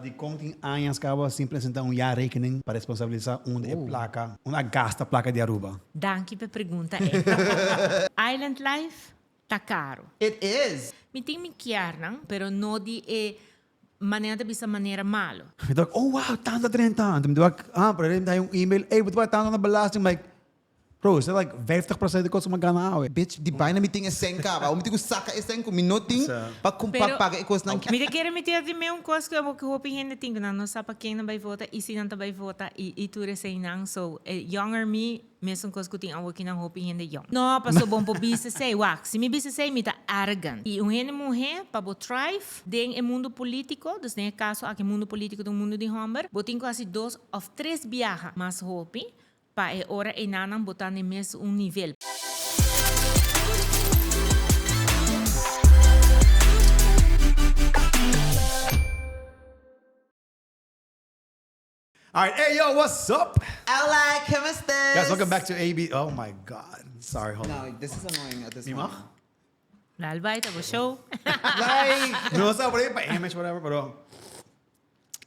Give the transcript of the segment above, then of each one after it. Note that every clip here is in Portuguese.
De konting anos acaba simplesmente jaarrekening para responsabilizar de placa, uma gasta placa de Aruba. Danke per pergunta. Island life tá caro. It is. Me tem me chiar, não? Pero no di maneira bisa maneira malo. Ik dacht, oh wow, tanda 30. Toen dacht ik, maar dan heb je e-mail, hey, wat wordt tanda na belasting? I'm like, bro, is dat like 50% de kosten magana awe? Bitch, di ba na meeting senka ba? Umiti ko saka senko minuting pa paga ikos nang. Me quero meter de meu coisa que eu vou ainda tenho não sabe quem não vai votar e se não vai votar e tu recém não so younger me mesmo coisa que tem algo que não hope ainda young. Não, passou bom para bisa sei, wax. Se me bisa sei me tá arrogant. E uma mulher para bo thrive den e mundo político, dus nesse caso aqui mundo político do mundo de Humber, botin quase 2 of 3 viagens, mas hope pa e ora e nanang botar ne mes nível. All right, hey yo, what's up? Hola, ¿cómo estás? Guys, welcome back to AB. Oh my God, sorry, hold on. No, this is annoying at this Niet point. mag? Lalbait, abo show. Like, no, stop, whatever, image, whatever, but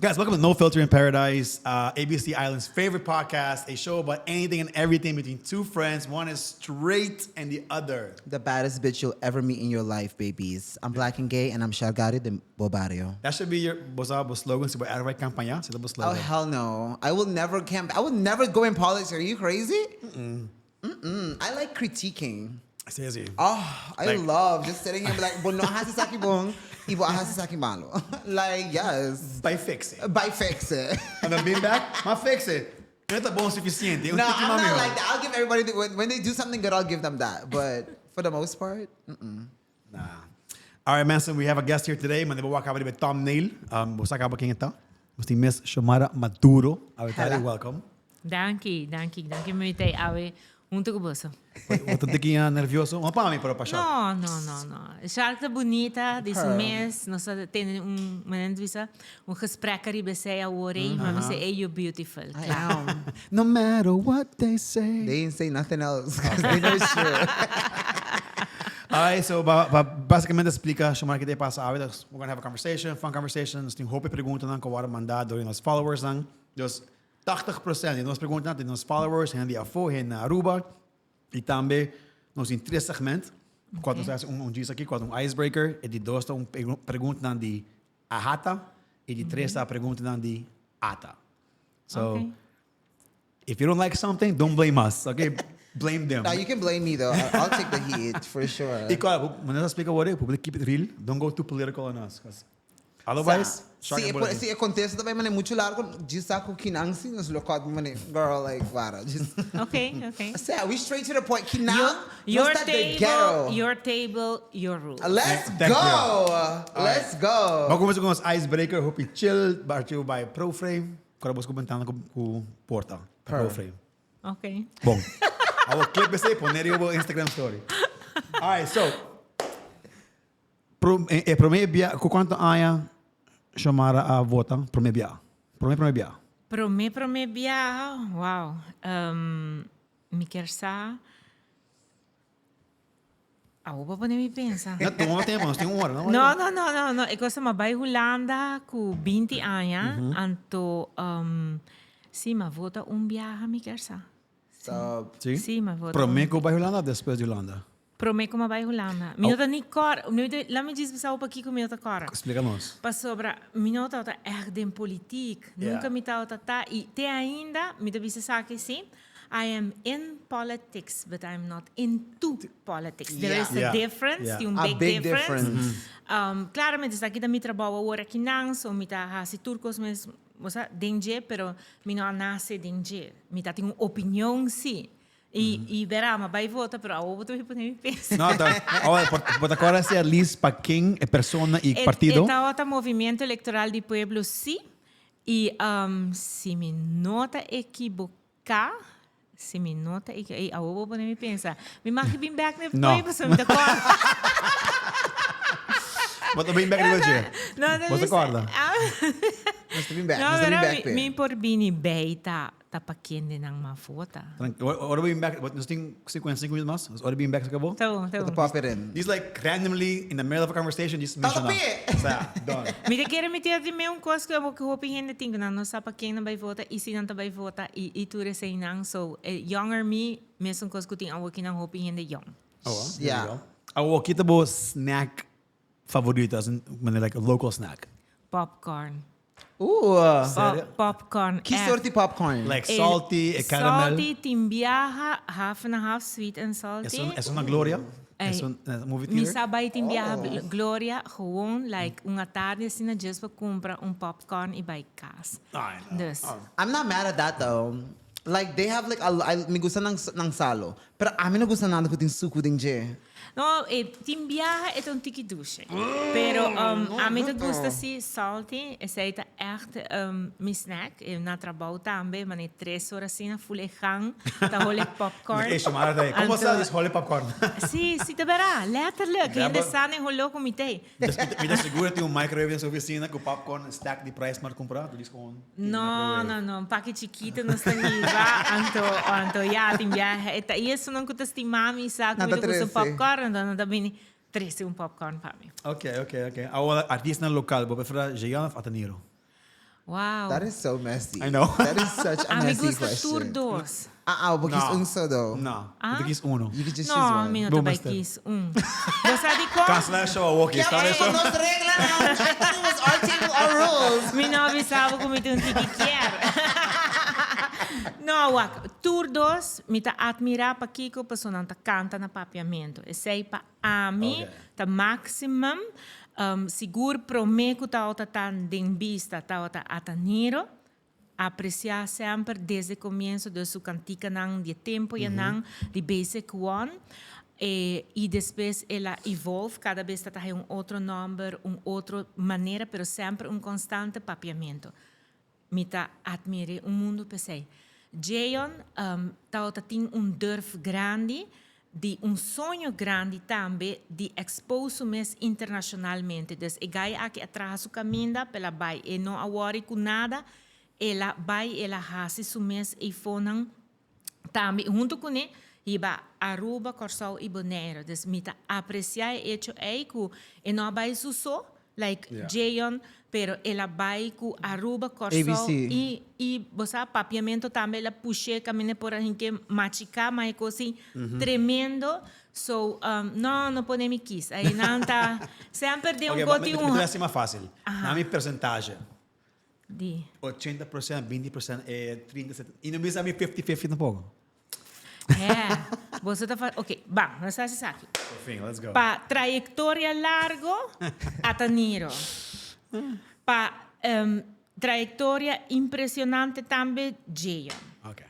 guys, welcome to No Filter in Paradise, ABC Island's favorite podcast, a show about anything and everything between two friends. One is straight and the other. The baddest bitch you'll ever meet in your life, babies. I'm black and gay, and I'm Shargari de Bobario. That should be your slogan. Si Arabic campaña, si Oh, slogan. hell no. I will never go in politics. Are you crazy? I like critiquing. Seriously. Oh, I love just sitting here and be like, bueno, hasasaki bong, ibo hasasaki malo. Like, yes. By fix it. By fix it. And then being back, ma fix it. Não é bom o suficiente. No, I'm not like that. I'll give everybody, when they do something good, I'll give them that. But for the most part, Nah. All right, Manson, we have a guest here today. Man, vou acabar de ver thumbnail. Você acaba quem está? Você tem Miss Xiomara Maduro. Hello. Welcome. Danke, me metei awe muito gostoso. Wat een dikke nervioso. Uma para mim, para o Pachá. No. Shark tá bonita, desse mês, nós temos um gesprek ali bij a worry, maar we say, you're beautiful. I am. No matter what they say. They didn't say nothing else. 'Cause they know sure. Alright, so basicamente explica, Xiomara, que te passa a vida. We're going to have a conversation, fun conversation. Nós temos roupa perguntas que vão mandar door nos followers. Dus 80% de nós perguntas de nos followers, hen die afo, hen na Aruba. E também nós temos 3 segmentos. Quando nós temos diz aqui, quando icebreaker, e de 2 perguntas de ahata, e de 3 perguntas de ata. So, if you don't like something, don't blame us, okay? Blame them. No, you can blame me though. I'll take the heat for sure. E claro, mas nós explica what public keep it real. Don't go too political on us. Otherwise, se acontece também, mas é muito largo. Diz saco kinang sim, nos locais, mas girl, like, para. Just. Okay. We straight to the point. Kinang, Your table, your rules. Let's Thank go. Let's go. Vamos começar com os icebreaker. Hope you chill. Partiu by ProFrame. Agora vamos comentando com Porta. ProFrame. Okay. Bom. I will clip esse e poner eu no Instagram story. Alright, so. Promebia, quanto aia Xiomara a vota? Promebia. Promebia, wow. Me quer sa. Opa, pode me pensar. Não tem tempo, nós temos 1 hora, não? No. Eu gosto de ir Holanda com 20 anos. Então, sim, mas vota viagem, me quer sa. Sim? Sim, mas vota. Prometo vai Holanda depois de Holanda. Prometo que vai Holanda. Minuto niet kort. Laat me dizer para aqui que minuto kort. Explica-nos. Pas sobre minuto está echt in politiek. Nunca me tá e te ainda me deve ser que sim. I am in politics, but I'm not into politics. There is a difference, a big difference. Claramente está aqui da mi trabalho agora que não, so me tá hasi turcos mesmo, você dengue, pero me não nasce dengue. Me tá tem uma opinião sim. E verá, mas vai votar, pero eu vou ter que pensar. Não, então, agora se a lista para quem é persona e partido? Está o movimento eleitoral do povo, sim. E se me nota equivocar, eu vou poder pensar. Me marque bem back no povo, se me acorda. Bota bem back no dia. Você acorda? Must have been back. No, Must have been pero back mi there. por bini bay ta pakende ng mafota. Ora being back, what nós tem 5 minutos mais? Ora being back sa acabou? So, Put the pop it in. Just like randomly in the middle of a conversation, just mention Tatapi! Done. mi te quero meter de meio coisa que eu vou hopi gente tingo na nossa pa quem não vai votar e se não tá vai votar e tu sei não so younger me mesmo coisa que tem algo que não hopi gente young. Oh, well, there Yeah. you go. Ako, kita mo snack favorito, as in, like a local snack. Popcorn. Ooh. Sério? Popcorn. Que soorti popcorn? Like salty, caramel. Salty, timbiaha, half and half sweet and salty. Es una gloria. Es Ay, un movie Mi theater. sabay timbiaha Gloria gewoon like uma tarde assim na just para comprar popcorn e by casa. Ay, no. Dus. I'm not mad at that though. Like they have like me gusta ng salo. Pero amin na gusta nada ko ting suku ding je. No, timbiaha é tiki douche. Pero a mim te gusta si salty, é seita echt mi snack. Na trabalho também, mas 3 horas assim na full gang, tá hole popcorn. Okay, sumara tayo. Como sa this holy popcorn? Sim, sim, te verá, letterlijk. Ja, Hindi maar- sana yung hulo kumite. Mita seguro tem microwave sa oficina com popcorn stack de price mar comprar. Tu diz com No, pakai chiquito no está anto ya timbiaha. Eta isso não que testi mami sa Nata comida com 13. popcorn, então não bini 13 popcorn para mim. Okay. Ako artista na lokal, bo prefera Jean of Ataniro. Wow. That is so messy. I know. That is such a A mim messy gusta question. turdos. Porque No. unso though. No, Ah? ito kis uno. You could just choose No, one. mi no Boom, tabay master. kis. Você di ko? Cancela na show, walkie. Yeah, Start na but show. nos regla na. I thought it was our table, our rules. Mi no avisava kung ito yung tikikier. No, wak. Turdos, mi ta admira pa kiko pa sonang ta canta na papiamento. E sei pa ami, Okay. ta maximum, sigur promeco ta ota tan den vista, ta ota ataniro, apreciar sempre desde o começo de sua cantica nang de tempo e nang de basic one. E depois ela evolve, cada vez está outro número, outra maneira, pero sempre constante papiamento. Me tá admire mundo pensei. Jayon tem durf grande, de sonho grande também, de expor mes internacionalmente. Dus ik ga aqui atrás o caminho pela bai e não awori com nada, ela vai ela hasi su mes e fonan também junto com ele iba Aruba, Corsau e Bonaire. Dus me tá apreciar hecho eiku e não vai suso like Yeah. Jayon, pero ela vai com Aruba, Corsau ABC. e você papiamento também ela puxe caminho por aí que machicar mas assim tremendo. So não podemos quis. Aí não tá sempre de Okay, goti mas assim mais fácil. Na minha percentagem, de 80%, 20%, 30%. E não bisa mi 50-50 na pouco. é você tá fazendo ok, bom, nós fazemos isso aqui. Enfim, let's go. Pa trayectoria largo, Ataniro. Pa trayectoria impressionante também, Jayon. Okay.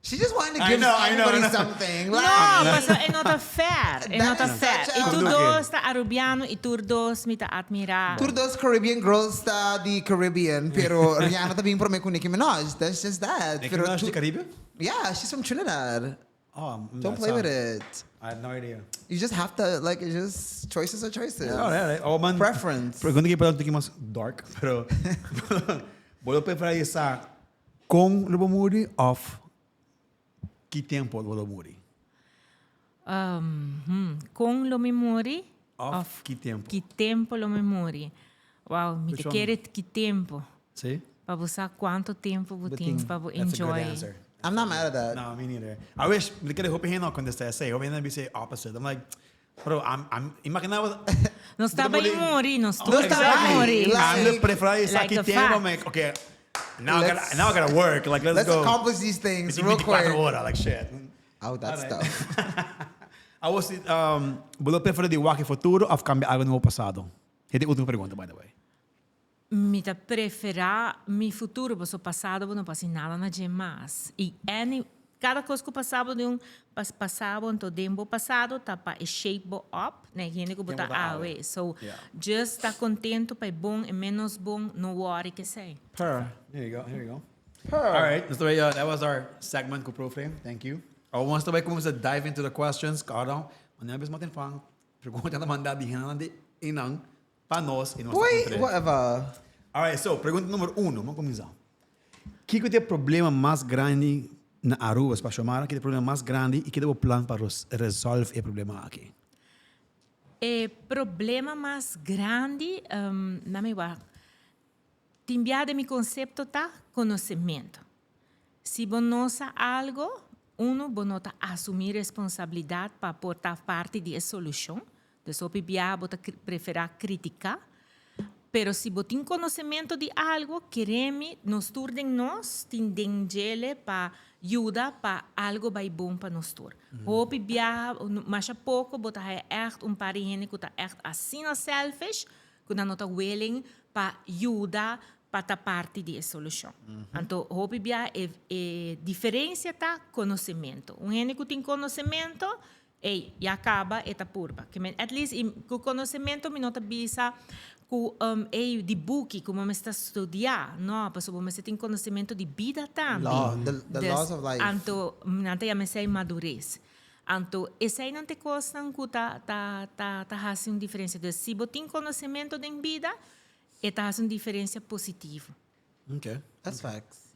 She just wanted to I give know, I know, everybody I know. something. No, Like, mas é nota fair. É That nota is fair. such E a- tu Conduque. dos tá arubiano e tu dos me tá admirar. Tur those Caribbean girls ta the Caribbean, pero Rihanna ta being por me con Nicki Minaj. That's just that. Nicki Pero Minaj tu- de Caribe? Yeah, she's from Trinidad. Oh, Don't play with it. I had no idea. You just have to like. It's just choices are choices. Alright. Oh, man. Preference. Pero quando que pala um mais dark, pero vou preferir essa com Lubomuri of que tempo Lubomuri? Com lo memori Of que tempo? que tempo lo memori. Wow, me Which te one? quer que tempo. See? Para você quanto tempo você tem para That's a good enjoy. answer. I'm not mad at that. No, me neither. I wish we could hope him on this essay. Hope him be say opposite. I'm like, bro, I'm imaginava. Não está bem mori, não está Não está bem bem. mori. Like- I'm the preferir essa like que a tempo. fact. I'm like, okay, now Let's- I gotta work. Like, let's Let's go. accomplish these things It's real 24 quick. horas, like shit. Oh, that's Alright. tough. I was vou preferir de walk futuro of cambiar algo no passado. Essa é a última pergunta, by the way. Me ta preferar mi futuro, porque o passado não passa nada na demais. E cada coisa que eu passava de passava então tempo passado tá para shape up, né? Gente que botar botar awe. So Yeah. just tá contento para bom e menos bom, no worry que sei. Her. Here you go. All right, Mr. Ray, that was our segment com Proframe. Thank you. Once the way comes to dive into the questions, Carl, ano bis matin fang pergunta na manda di hanan di inang panos in Wait, whatever. Alright, so, pergunta número 1, vamos começar. Que é o problema mais grande na Aruba, para chamar, que é o problema mais grande e que é o plano para resolver o problema aqui? O problema mais grande, na minha timbiada mi conceito tá conhecimento. Se você algo, você assumir responsabilidade para portar parte da solução. Então, você preferir criticar. Pero se você tem conhecimento de algo, queremos, nós nós tendem para ajudar para algo vai bom para nós todos. Hope biar, mas a pouco, você é echt par de gente que está echt assim selfish, que não está willing para ajudar para estar parte da solução. Então, hope biar é diferença tá conhecimento. Gente que tem conhecimento, e acaba eta purba. Que at least com conhecimento me nota bisa ku de book como me está estudar, não, porque você tem conhecimento de vida também. The laws of life. Anto nante ya me sei madurez. Anto essa não te costam que tá fazendo diferença. Então, se você tem conhecimento de vida, está fazendo diferença positiva. Ok. That's facts.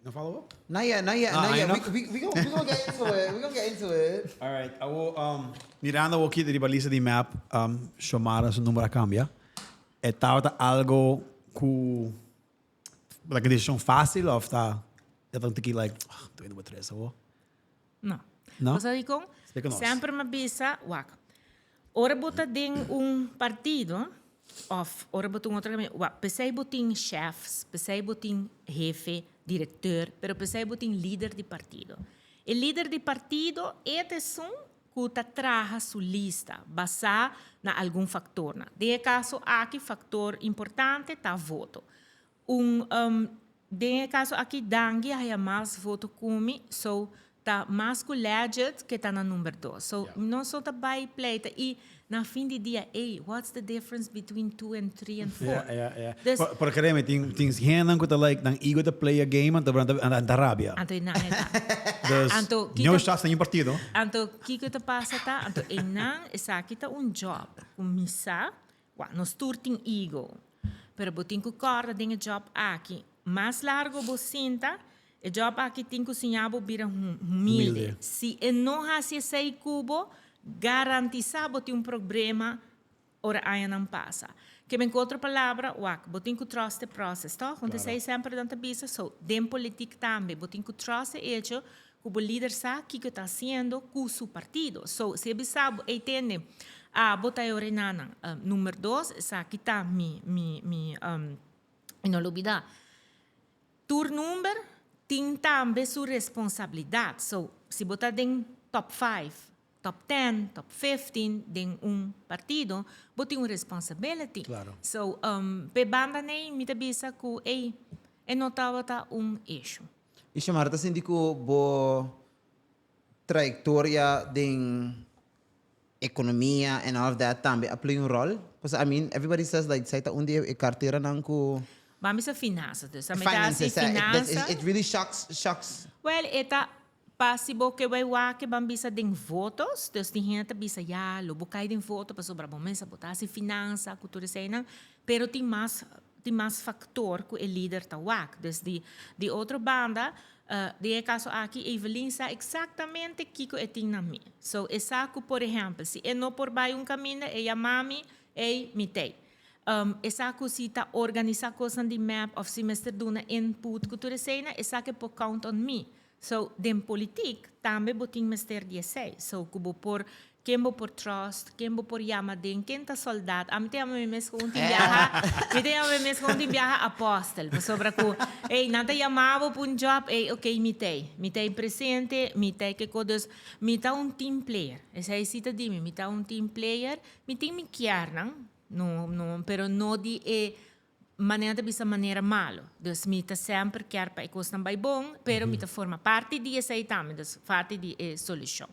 No follow-up? Not yet. We gonna get into it. We gonna get into it. Alright, eu vou, mirando aqui da baliza de map, chamar o número cambia. É tal algo que like a decisão fácil ou está eu tenho que like, tô indo para três, ou? Não. Não? Você digo, Explica-nos. sempre me avisa, wak. Ora bota den partido, of ora bota outro caminho. Pensei botin chefs, pensei botin jefe, diretor, pero pensei botin líder de partido. O líder de partido é que traga sua lista, basada na algum fator. De caso aqui fator importante tá voto. De caso aqui dangue há mais voto como so tá mais legit que tá na número 2. So não só tá by play e na fim de dia, what's the difference between 2 and 3 and 4? Yeah. Dus, Porque realmente tem gente que like nang ego to play a game and rabia. anto na eta. Dus Anto não está sem partido. Anto kiko ta pasa ta, anto enang esa kita job. Kumisa, nos turting ego. Pero botin ku corda dinge job aqui. Mais largo bo sinta, e job aqui tem que sinhabo bira humilde. Se não hasi sei cubo, garantizar botin problema ora aí não passa. Que em outra palavra, botin ku trust the process, tá? Quando sei sempre danta bisa, so dem politik também, botin ku trust the hecho, que o líder sabe o que está fazendo com seu partido. So, se ele sabe, entende, bota eu renana, número 2, sabe que está não olvidar. Tur número tem também sua responsabilidade. So, se botar em top 5, top 10, top 15 de partido, botar uma responsabilidade. Claro. So, pe banda nem me bisa que notava issue. E chamar assim de que bo trajetória de economia and all of that também play um role. Because I mean, everybody says like sai ta dia e carteira nang ko Vamos a finanças. Dus, finances. finanças. It really shocks. Well, eta possible que vai que bambisa den votos, dus die gente bisa ya lo bukai den voto para sobra bom mensa botar se finança, cultura cena, pero tem mais factor que o líder tá wak. Dus de outra banda, de caso aqui Evelyn sabe exatamente que é tem na mim. So, essa que por exemplo, se é não por vai caminho, é a mami, é mitei. Essa que se tá organizar coisas de map of se mestre duna input cultura cena, essa que por count on me. So, den politik também botin mestre de sei. So, kubo por quem por trust, quem por yama den, quem tá soldado. A mim tem a mes com viaja, me tem a mes com viaja apóstolo. Sobre que, nada chamava por job, ok, mitei presente, mitei que coisas, mitei team player. Essa é cita de mim, mitei team player, mitei me quer, não, pero não de maneira bisa maneira malo. Dus mita sempre quer para coisas também bom, pero mita forma parte de essa também, dus parte de solução.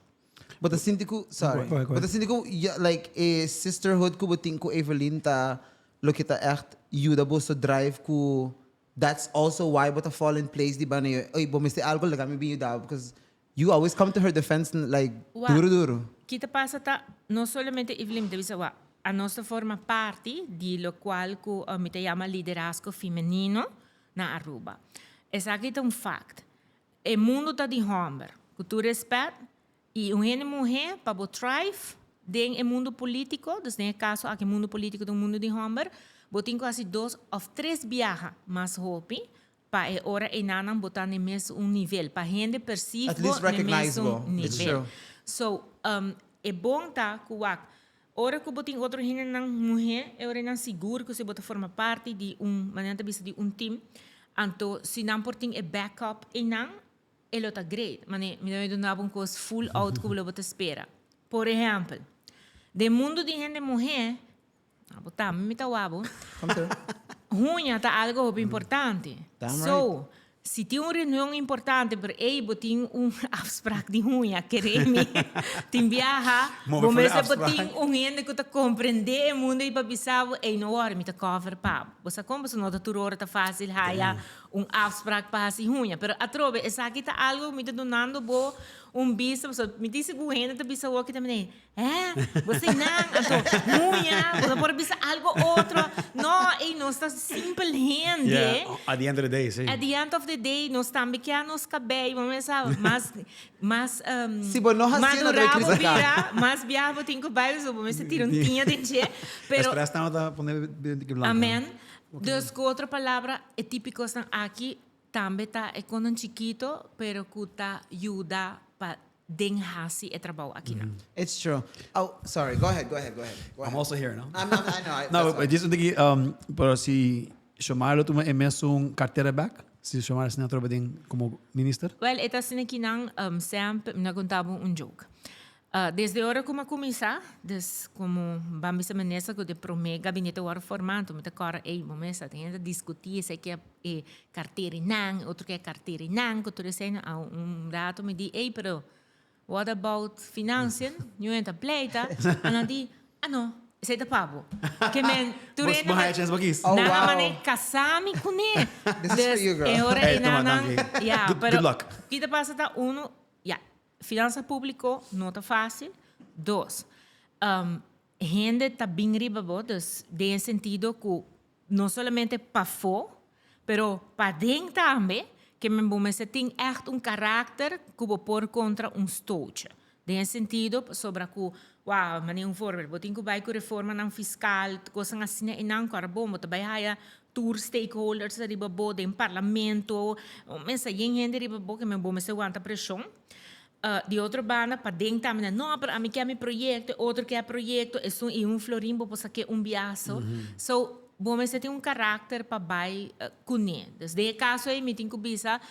But the syndico, sorry. Go ahead. But the syndico, like a sisterhood ko buting ko Evelyn ta look at echt you da boso drive ko. That's also why but a fall in place di ba na oy bomeste algo lagami bi you da because you always come to her defense like duro. Kita pasa ta no solamente Evelyn de bisa a nossa forma parte de lo qual que me te chama liderazgo feminino na Aruba. Esse aqui é um fact. O mundo está de homem, que tu respeita, e uma mulher para o thrive dentro do mundo político, então, no caso, aqui mundo político do mundo de homem, botem quase 2 ou 3 viagens mais rápido, para a hora e não botar no mesmo nível, para a gente perceber At least no mesmo recognizable. It's nível. true. So, é bom tá que hora que botem outro gente não mulher, é hora não seguro que você bota forma parte de maneira de time, então se não portem backup e não, ele está great, mas me dá uma coisa full out que você espera. Por exemplo, do mundo de gente mulher, botar me tá wabo. Come through. Runha tá algo importante. Damn So, se tem uma reunião importante, pero tem afspraak de runha, querem-me, tem viaja, Move vamos for the ver afspraak. tem gente que tá compreender o mundo e para pensar, não hora me tá cover pa. Você como se não tá tudo hora tá fácil, haya afspraak para assim runha, pero a trove, essa aqui tá algo me tá donando bo bisa, me disse que o gente tá bisa o que também, você não, então runha, você pode bisa algo outro, não está simple gente. Yeah, at the end of the day, sim. At the end of the day, nós também que nos cabelo, vamos sabe, mas Sim, bom, não assim não deve maduravo criticar. vira, mas viavo tem que baile, so vamos se tirar tinha de che, pero Stress não tá poner que blanco. amém. Dus com outra palavra, é típico aqui também tá é quando um chiquito, pero que tá ajuda para denhasi e trabalho aqui não. It's true. Oh, sorry. Go ahead. I'm also here, no? I know. No, that's but just que, pero si chamarlo tu mesmo carteira back, se chamar assim outra vez como minister. Well, esta assim aqui não sempre me contava joke. Desde a hora que eu comecei, como vamos a menesa que de promê gabinete o formando, me decora, vamos a ter discutir se que é carteira não, outro que é carteira não, que tudo assim, rato me diz, pero what about financing? Não entra pleita, ela diz, não, sei da pavo. Que men, tu Mas bahaya chance bagis. Oh, na wow. mané casami com ele. This is for you, girl. É hora Hey, e toma, não, thank you. yeah, Good luck. Kita passa tá finança pública não tá fácil. 2, gente tá bem riba botas, de sentido que não somente para fora, pero para dentro também, que você tem echt caráter que você pôr contra stootje. De sentido, sobre que, mas voorbeeld, você tem que vai com reforma não fiscal, coisas assim, e não, cara, bom, você vai aí tour stakeholders riba bo, de parlamento, mas aí gente riba bo, que você aguenta pressão. De outra banda, para dentro também, não, para mim que é meu projeto, outro que é projeto, e florim, para saber biaço. So, você tem caráter para vai com ele. Desde o caso aí, me tem que bisa,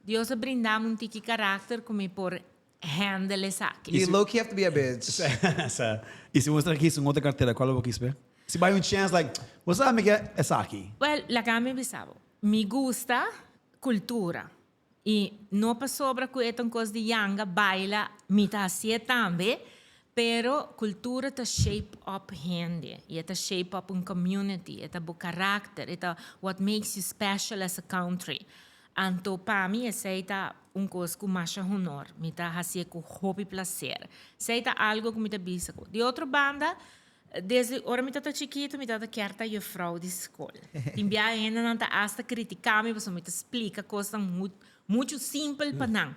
Deus brindar tique caráter como por handle essa aqui. You low-key have to be a bitch. E se mostrar aqui outra carteira, qual é o que espera? Se vai chance, like, você sabe que é essa aqui? Well, la que me bisabo. Me gusta cultura. E não para sobra que é uma coisa de yanga, baila, me tá assim também, pero cultura tá shape up gente, e tá shape up community, tá o caráter, tá what makes you special as a country. Então, para mim, essa é coisa com mais honor, me tá assim com hobby prazer. Essa é algo que me tá bisabo. De outra banda, desde hora me tá chiquito, me tá carta de frau de escola. Timbia ainda não tá hasta criticar me, você me tá explica coisas muito simples para não.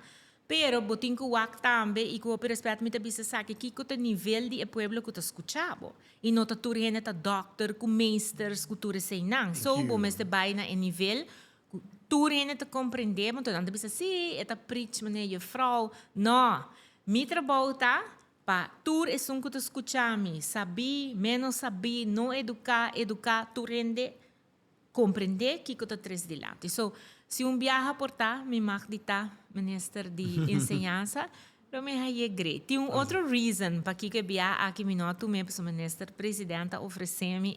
Pero botin que o também e com o respeito me tá bisa sabe que o nível de pueblo que tá escuchado. E não tá tudo ainda tá doctor, com meisters, com tudo sem não. So, bom, mas tá bem na nível tudo ainda tá compreender, mas não tá bisa sim, é tá preach mané frau. Não, me trabalho tá pa tur é um que tu escuchami, sabi, menos sabi, não educar, tu rende, compreender que tu tres de lado. So, se viaja por tá, me magdita minister de enseñanza, pero me hai great. Tem outro reason para que viaja aqui me noto me para minister presidenta oferecer-me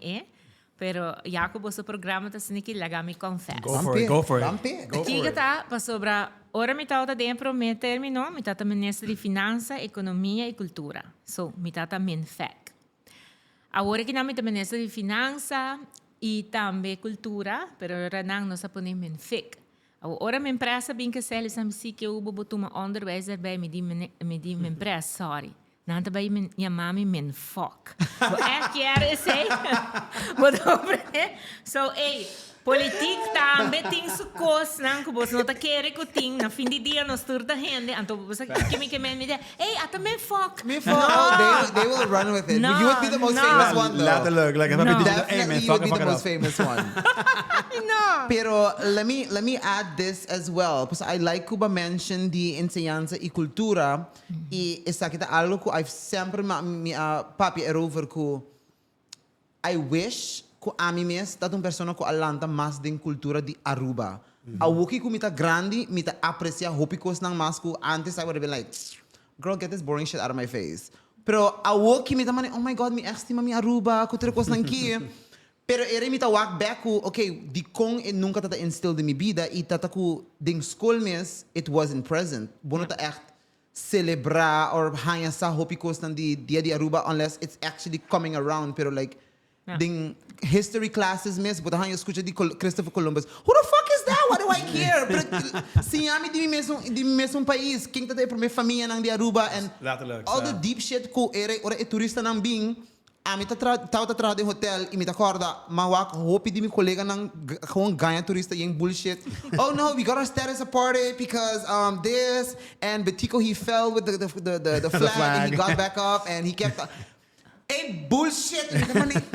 pero já que o programa tá sendo que lagami confess. Go for it, go for it. Vampi. Go for Aqui que it. tá, para sobra, ora me tá dentro, me terminou, me tá ministro de Finanças, Economia e Cultura. So, me tá também FEC. Agora que não me tá ministro de Finanças e também Cultura, pero ora não nós ponemos FEC. Agora minha empresa bem que se eles que eu botou uma onderwijzer bij me die empresa, sorry. Nanta ba yung mami min fuck. So, quer say, but so, politik tambe ting sukos nang kubos no ta kere ko ting na fin di dia no sturda hende anto busa kimi me ata men fuck. Me fuck. Oh, they will run with it. No, You would be the most no. famous one though. Letterlijk. Like, Definitely you would be the most famous one. No. Pero let me add this as well. Because I like Cuba mention the enseñanza y cultura. Y isa kita algo ko I've sempre papi erover ko I wish ko ami mes tatong persona ko alanta mas din kultura di Aruba. Awuki ko mita grande, mita aprecia hopikos ng mas ko. Antes I would have been like, girl, get this boring shit out of my face. Pero awuki mita man, oh my God, mi estima mi Aruba, kutirikos ng ki. Pero ere mita walk back ko, okay, di kong nunca tata instilled in mi vida, y tata ko ding school mes, it wasn't present. Bono ta echt celebra or hanya sa hopikos ng dia di Aruba unless it's actually coming around. Pero like, ding history classes miss, but hanya escucha di Christopher Columbus. Who the fuck is that? Why do I care? Pero siyami di mi mesmong país. King tatay por mi familia ng di Aruba and all the deep shit ko ere ora turista ng Bing. Ami tao tra de hotel imita corda mawak hopi di mi kolega ng kung ganha turista yung bullshit. Oh no, we got our status a party because this and Betico he fell with the flag and he got back up and he kept bullshit.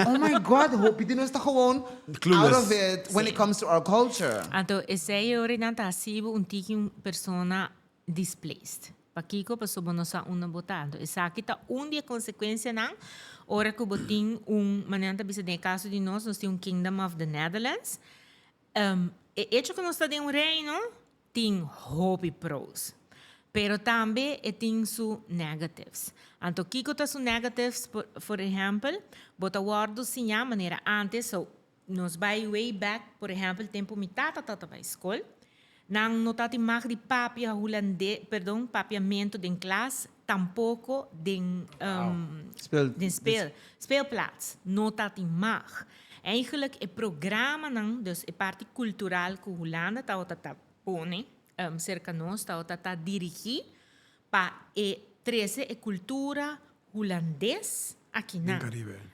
Oh my God, hope din está gewoon out of it when it comes to our culture. Anto, esse ori nanta asibo un tiking persona displaced. Pakiko pasobono sa una botando. Esa kita dia consequência nang ora ko boting mananta bisa de caso de nós tem Kingdom of the Netherlands. Hecho que nós está de reino tem hope pros. Pero também tem su negatives. Anto kiko ta su negatives, por exemplo, bota guardo sinha maneira antes, so nos vai way back, por exemplo, tempo mi tata vai escola, nang notati mag di papia hulande, perdão, papiamento den classe, tampouco den speelplaats, notati mag. Eigenlijk het programma nang, dus het parte cultural que Holanda tata pone, cerca nós, tata dirigir para 13 e cultura holandês aqui na.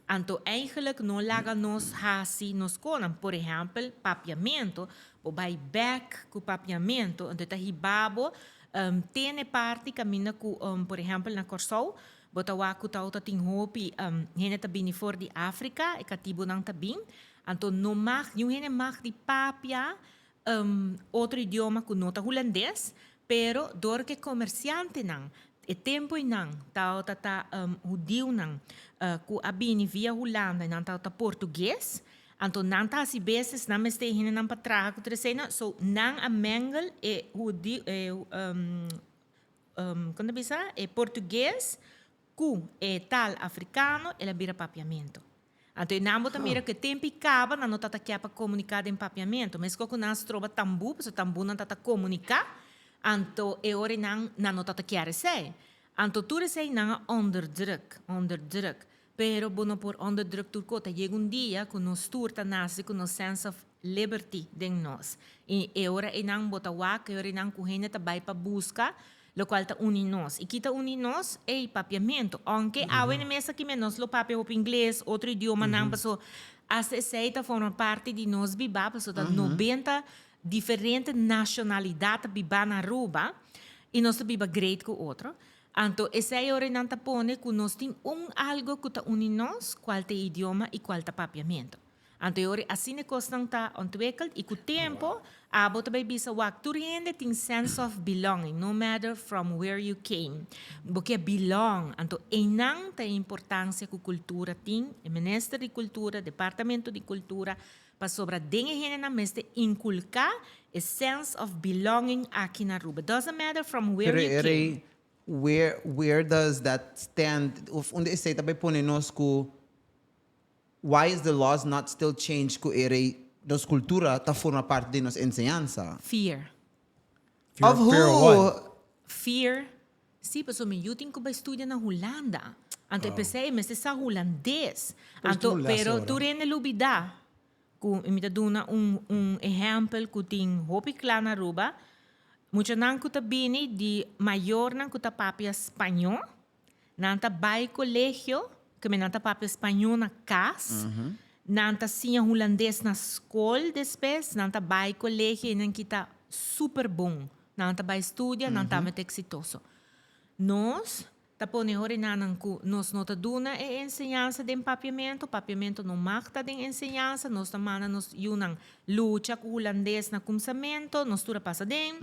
Então, eigenlijk não laga nos hasi nos conan, por exemplo, papiamento, o vai back com papiamento, então tá hibabo, tem parte caminha com, por exemplo, na Corsou, bota waku tauta ting hopi, hene tabini for di África, e katibo nang tabin, então não mag, yung hene mag di papia, outro idioma que nota holandês, pero door que comerciante nang, e tempo nang tao tata judio nang ku abini via Holanda nang tao ta português, anto nang ta si beses na meste hina nang patraha ku tresena, so nang a mengel e judio quando bisa e português ku e tal africano e la bira papiamento. Anto inambo ta mira que tempi caba na nota ta kia pa comunicar em papiamento, mas ko nas troba tambu, so tambu nang tata comunicar. Anto e ore nang nanotata chiare sei. Anto tu sei nang onder druk. Pero bono por onder druk turcota llega un dia con nos turta nasi con nos sense of liberty den nos. E ora e nang botawak, e ora nang kuhene ta bai pa busca, lo qual ta uni nos. E kita uni nos e papiamento. Anche awe ne mesa que menos lo papia op inglês, outro idioma nang paso. Hasta aceita forma parte de nos biba, paso da 90 diferente nacionalidade biba na Aruba e nós biba great com outro. Então, esse é o nanta pone que nós tem algo que ta uni nós, qual te idioma e qual te papiamento. Então, assim é que nós está ontwikkeld e com o tempo, a bota bij bisa wak turende tem sense of belonging, no matter from where you came. Porque belong, então, enang ta importância que cultura tem, o Ministério de Cultura, Departamento de Cultura, para sobre dingen heen na meste inculcar a sense of belonging aqui na Aruba. Doesn't matter from where you came. Where does that stand? Onde esse também põe nós que why is the laws not still changed que nos cultura ta forma parte de nos enseñanza? Fear. Of who? Fear of what? Fear. Sí, pues o mi yuting ko ba estudia na Holanda. Anto epesei meste sa holandês. Anto pero tu rene lubida. Kung imita duna exemplo que tem hopi clã na Aruba, muita não que bini de maior não que papia espanhol, Nanta vai colegio, que me nanta papo espanhol na casa. Nanta sim holandês na escola depois. Nanta vai colegio e não kita super bom. Nanta vai estudar, nanta muito exitoso. Nós, tapone hori nanan ku, nós nota duna e ensinança de papiamento não marca de ensinança, nós tamana nos yunang lucha com holandês na começamento, nós tura passa den.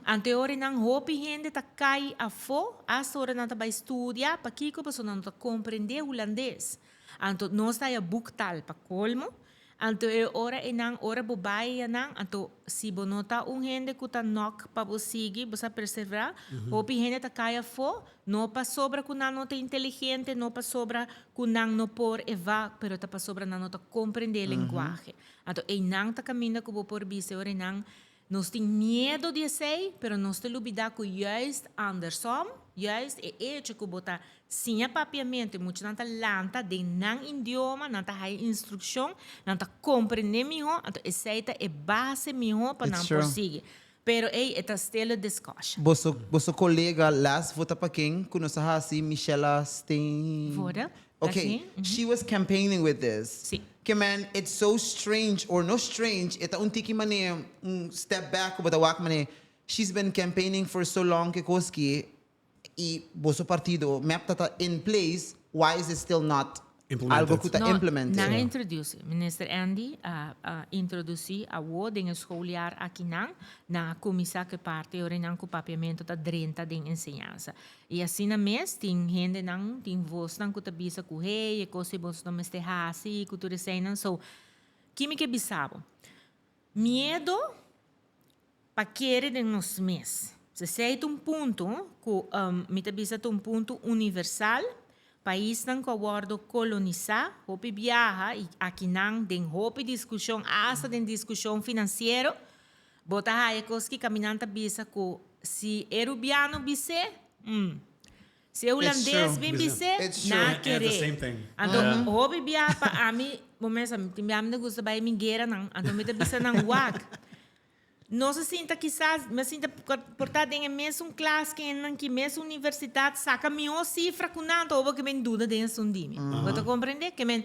Ante hori nang hopi gente ta cai a fo, as hora nanta vai estudar, pa kiko pa so nanta compreender holandês. Anto nós ta ya buktal pa kolmo. Anto ora enang ora bobay nang anto si bonota gente kuta nok pa bosigi bosa perseverar hopi gente ta kaya fo no pa sobra kunang nota inteligente no pa sobra kunang no por eva pero ta pa sobra na nota compreender linguaje anto enang ta camina kubo por bise ora enang nos tem medo de ser pero nos te lubida ku juist andersom juist hecho ku bota sim papiamento e muito nanta lanta de não idioma nanta high instrução nanta compreender melhor então essa é base melhor para não prosseguir pero é still a discussion Bosso colega last vota para quem conhece assim Michela Stein. Vota? Okay, she was campaigning with this. Sim. Okay, man, it's so strange or no strange. Ita untiki mane step back but the walk mane. She's been campaigning for so long que koski e bosso partido map tata in place. Why is it still not Implemented. algo que está implemented? Não introduce. Minister Andy introduzi a o den escolar aqui na comissão que parte ora não com papiamento da 30 de ensinança. E assim na mês tem gente não tem voz não que tá bisa com rei e coisa bons não meste hasi cultura cena so que bisabo. Medo para querer de nos mês. Se sei ponto que me tá bisa ponto universal país não que aguardo colonizar, hopi viaja e aqui não tem hopi discussão, asa tem discussão financeiro, bota aí coisas que caminhando bisa que se erubiano bise, se holandês bem bise, na It's the same querer. thing. Então hopi viaja para a mim, momento me gusta vai mingueira não, então me tá bisa não wag. Não se sinta quizás, me sinta portada em mesmo classe que em mesma universidade saca minha cifra com nada ou que me dúvida dentro um dime. Você compreende que men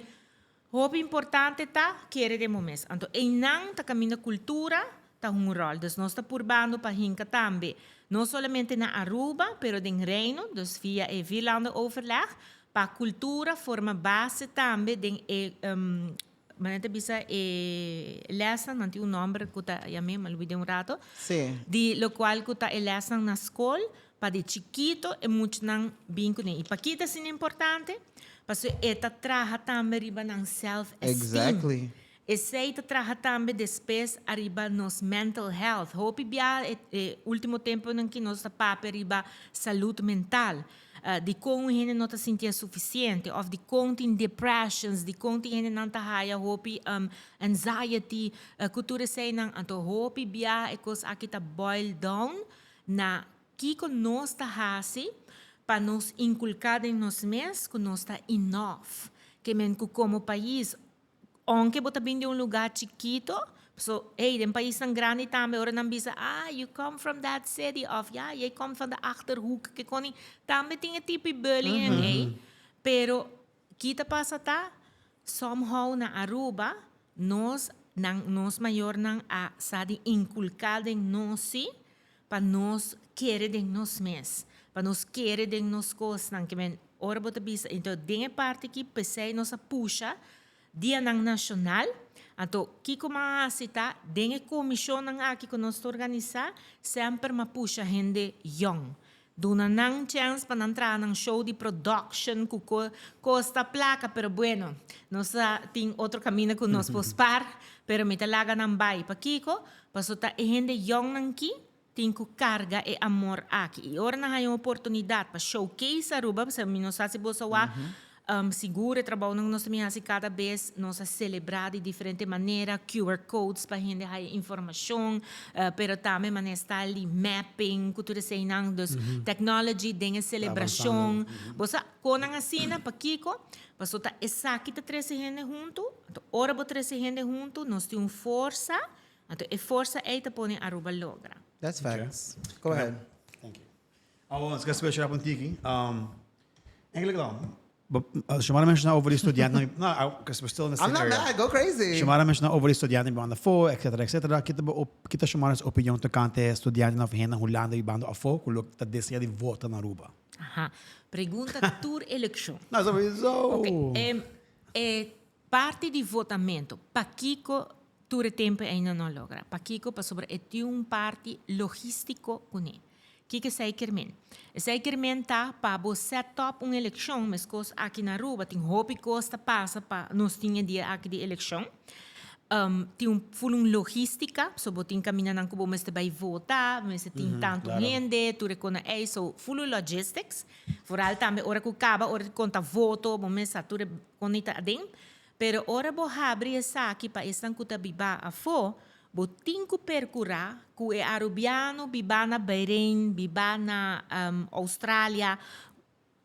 o importante tá querer de momento. Então, em não tá caminho cultura tá rol. Dus nós tá purbando para hinka também. Não somente na Aruba, pero den reino, dus via e vilande overleg, para cultura forma base também den manete bisa lesson nanti un nombre kuta yame malvide un rato Sim. di lo cual kuta lesson na escola pa de chiquito e mucho nang binco ne ipakita sin importante paso eta traha tambe riba nang self esteem Exactly. e seita traha tambe después arriba nos mental health hopi bia último tempo nang que nos pape riba saúde mental de como a gente não está sentindo suficiente, ou de como tem depressions, de como a gente não está haya hopi anxiety, cultura sei não, então hopi bia é coisa aqui tá boil down na que nós está hasi para nos inculcar em nós mesmos que nós está enough, que men como país, aunque bota bem de lugar chiquito. So, hey, den país tan grande também, ora não bisa, you come from that city of, you come from the Achterhoek, que koni, também tem tipo bullying, hey. Pero, kita passa tá, somehow na Aruba, nos maior nang sa de inculcar em nós, para nós querer de nós mesmos, para nós querer de nós coisas, nang que men, ora bota bisa, então, den parte que pensei nossa puxa, dia nang nacional. Então, que como a cita, den comissão nang aqui que nós organizar, sempre ma puxa gente young. Duna nang chance para entrar nang show de production que costa placa, pero bueno, nós tem outro caminho que nós pospar, pero me talaga nang bay pa kiko, paso ta gente young nang ki, tem que carga e amor aqui. E ora na hay oportunidade para showcase Aruba, sa minosa si bosawa, seguro trabalho nós também assim cada vez nós celebrar de diferente maneira QR codes para gente ter informação pero também maneira está ali mapping cultura sei não dos technology dengue celebração você quando assim na paquico você tá exato tá três gente junto então ora botar três gente junto nós temos força então é força é tá põe Aruba logra. That's facts. Go ahead. Thank you. Let's get switch up on Tiki. Eigenlijk dan. Chamara mensen nou over die studenten. Nou, because we're still in the I'm same not area. mad. Go crazy. Chamara mensen nou over die studenten bij de fo, etc. Kita chamara opinião te cante studenten of hen Holanda e bando afo, kulok ta desia di vota na Aruba. Aha. Pergunta tour election. Nou, sowieso. Ok. Parte di votamento. Pakiko ture tempo ainda não logra. Pakiko pa sobre um parte logístico kune. Kika zekermen. Zekermen ta pa bo set up eleição, mas cos aqui na Aruba tem hopi costa passa pa nós tinha dia aqui de eleição. Tem full logística, so botin caminha nang kubo mas bay votar, mas tem tanto claro. gente, tu recona so full logistics. Vooral também ora ku kaba ora conta voto, mas tu conita adem. Pero ora bo habri essa aqui pa estan kuta biba afo, bo tinku percura ku e arubiano biba na Bahrein, biba na Austrália,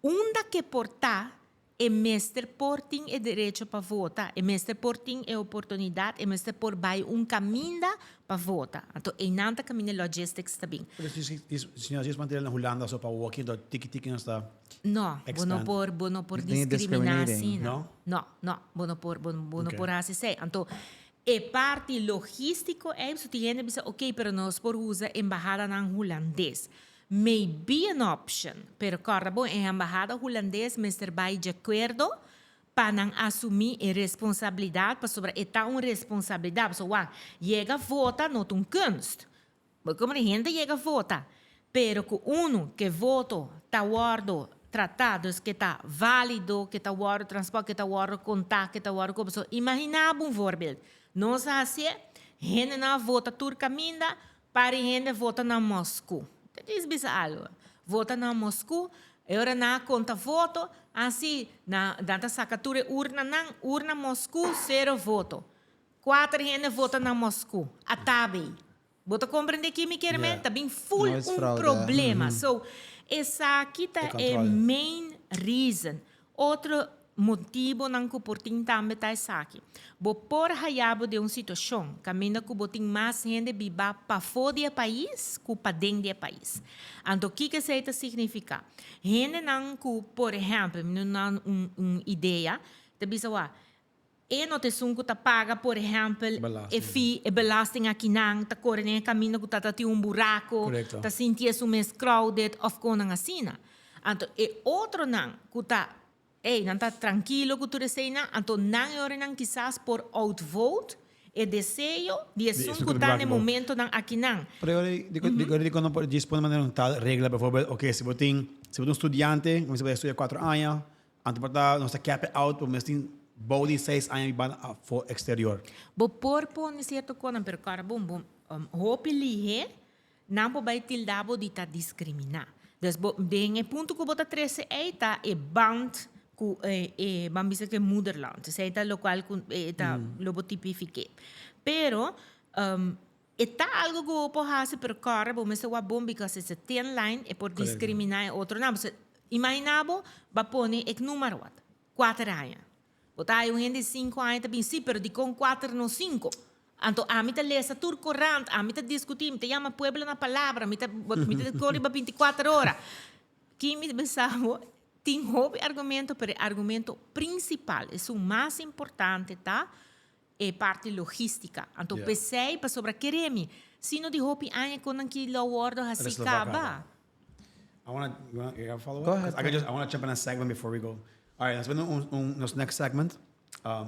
unda que portar e mestre porting e direito para votar, e mestre porting e oportunidade, e mestre por bai caminho para votar. Então, e nanta caminho logistics também. Se nós manter na Holanda só para walking do tiki nesta. No, Expand. bono por Hindi discriminar discriminating. assim. No, bono Okay. por assim sei. Então, e parte logístico é isso que gente pensa, ok, pero nós por usa embajada na holandês. Maybe an option, pero corrabo em embajada holandês, Mr. Bai de acordo para não assumir a responsabilidade, para sobre eta uma responsabilidade, so chega a vota não tem kunst. Como a gente chega a vota, pero que que voto tá guardo tratados que está válido, que está guardo transporte, que está guardo contato, que está guardo como so. Imagina um voorbeeld. Nós assim, gente não vota turcaminda, para gente vota na Moscou. Diz bisa algo. Vota na Moscou, agora na conta voto, assim, na data sacatura urna Moscou, 0 voto. 4 gente vota na Moscou. Atabe. Bota compreender que me quer tá bem full Não é fraude. problema. So, essa aqui tá é main reason. Outro motivo não que por tim também tá essa aqui. Bo por hayabo de uma situação, caminha que botin mais gente biba para fora do país, que para dentro do país. Então, o que isso significa? Gente não que, por exemplo, não uma ideia, de bisa e não te sunco ta paga, por exemplo, e belasting aqui não, ta corre caminho que ta tem buraco, Correcto. ta sentia-se mais crowded, of ko nang asina. Então, e outro não, que ta não está tranquilo que tu deseja, então não é hora quizás por outvote e desejo de assunto que está no momento não aqui não. Pero digo não pode dispor de maneira tal regra, por exemplo, ok, se você um estudante, você vai estudar 4 anos, antes para nossa cap out, mas tem body 6 anos para for exterior. Bo por pon certo coisa, pero cara bom, hope lihe, não pode tildabo de ta discriminar. Dus de ponto que bota 13 tá e band ku bambisa que motherland, sei tá local ku tá lobo tipifique. Pero está algo que eu posso fazer per cara, bom, mas é bom because it's a thin line e por discriminar outro não. Imaginabo, ba pone ek número 4 anos. Botar aí gente de 5 anos também sim, pero de com 4 no 5. Então, a mim tá lesa tur corrente, a mim tá discutir, me chama pueblo na palavra, me tá corre ba 24 horas. Que me pensava tem argumento, pero argumento principal, é o mais importante, tá? É parte logística. Então, pensei para sobre quereme, se não de hope anya com que lo wordo assim acaba. I want to follow up. Go ahead. I want to jump in a segment before we go. All right, nós vamos nosso next segment.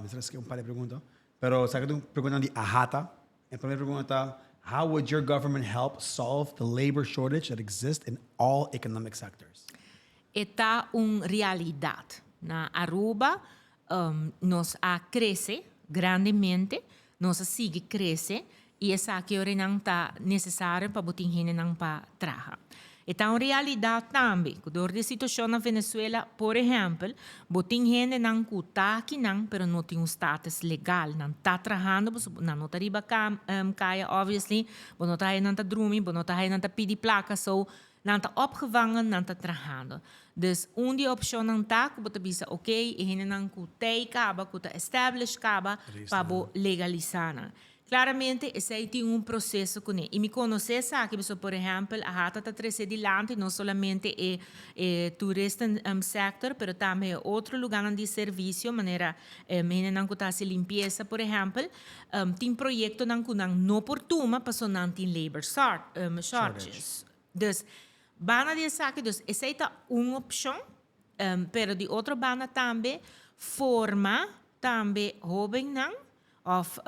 Será que par de perguntas? Pero sabe que pergunta de ahata. A primeira pergunta: how would your government help solve the labor shortage that exists in all economic sectors? Está uma realidade. Na Aruba, nós cresce grandemente, nós sigue cresce, e essa aqui não está necessária para botar gente não para trabalhar. Está uma realidade também, que dor de situação na Venezuela, por exemplo, botar gente não está aqui não, pero não tem um status legal, não está trabalhando, não está riba caia, obviously, não está aí não está dormindo, não está aí não está pedindo placa, so não está opgevangen, não está trabalhando. Dus die opção não está, que você bisa, ok, e gente não está acaba, que está establish acaba, para legalizar. Claramente, esse aí tem um processo com ele. E me conhecer, sabe, por exemplo, a rata está trazendo adiante, não somente o turista sector, mas também outro lugar de serviço, maneira, não está se limpeza, por exemplo, tem projeto não por tuma, mas não tem labor shortages. Dus, bana de saque, dus, essa aí está uma opção, pero de outra bana também, forma também, jovem não, of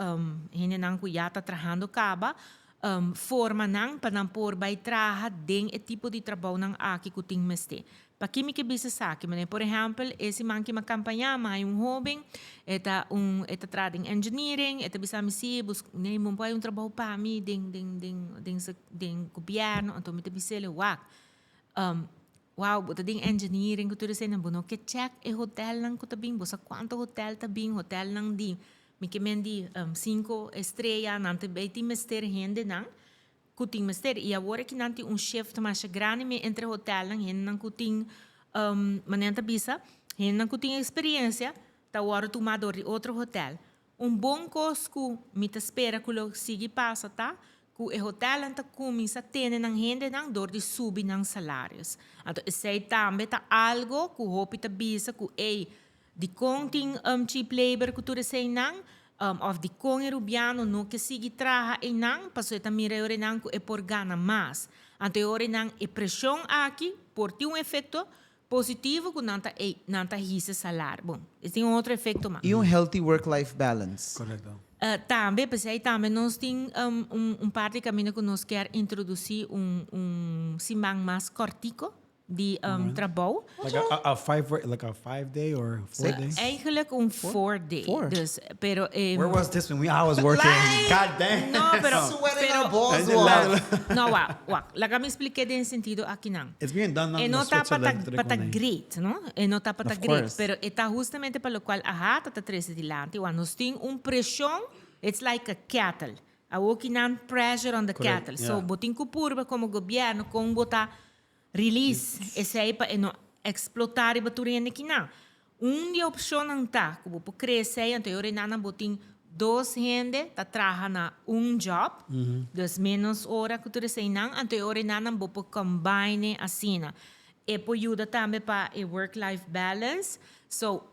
hindi nang kuyata trabajando kaba forma nang panampor by traha ding e tipo de trabalho nang aki kuting meste. Pakimi que bisa sa akin, por exemplo, esse man que makampanha may jovem, eta trading engineering, eta bisa misi bus nem mo pa trabalho pa mi ding gobyerno, anto mi te bisele wak. Wow, buta ding engineering ko tudo sa buno ke check e hotel nang ko tabing busa quanto hotel tabing hotel nang di mi que mendi 5 estrelas nante beti mester hende nang kuting mester e agora que nante shift mais grande me entre hotel nang hende nang kuting manenta bisa hende nang kuting experiência ta agora tomador de outro hotel bom cosco me te espera que lo siga passa tá que o hotel anta começa a ter nang hende nang dor de subir nang salários então sei também tá algo que o hopi ta bisa que di konting cheap labor cultura sa inang, of di kong erubiano no que sige traha inang, paso eta mira ore nang e por gana mas. Ante ore nang e pressão aqui, por ti efeito positivo que nanta hisa salário. Bom, esse tem outro efeito mais. E healthy work-life balance. Correcto. Também, pois aí também nós tem parte de caminho que nós quer introduzir simang mais cortico, de trabalho. Like a 5-day or 4-day? Eigenlijk 4-day. Dus, pero, Where was this when I was working? God damn. No, pero... Sweating our balls Pero- off. No, wak. Laga me expliqué de sentido aqui não. It's being done E in não está Switzerland. para great, não? E não está para Of great. course. Pero está justamente para o qual a rata está treze dilante. Nós tem pressão, it's like a cattle. A working on pressure on the Correct, cattle. yeah. So, botin ko purba como gobyerno, kung botar release, esse aí para não explotar e baturien aqui não. De opção não tá, como por crescer, então eu não botin 2 gente tá trabalhando na job, dos menos hora que tu sei não, então eu não vou por combine assim. E por ajuda também para a work-life balance. So,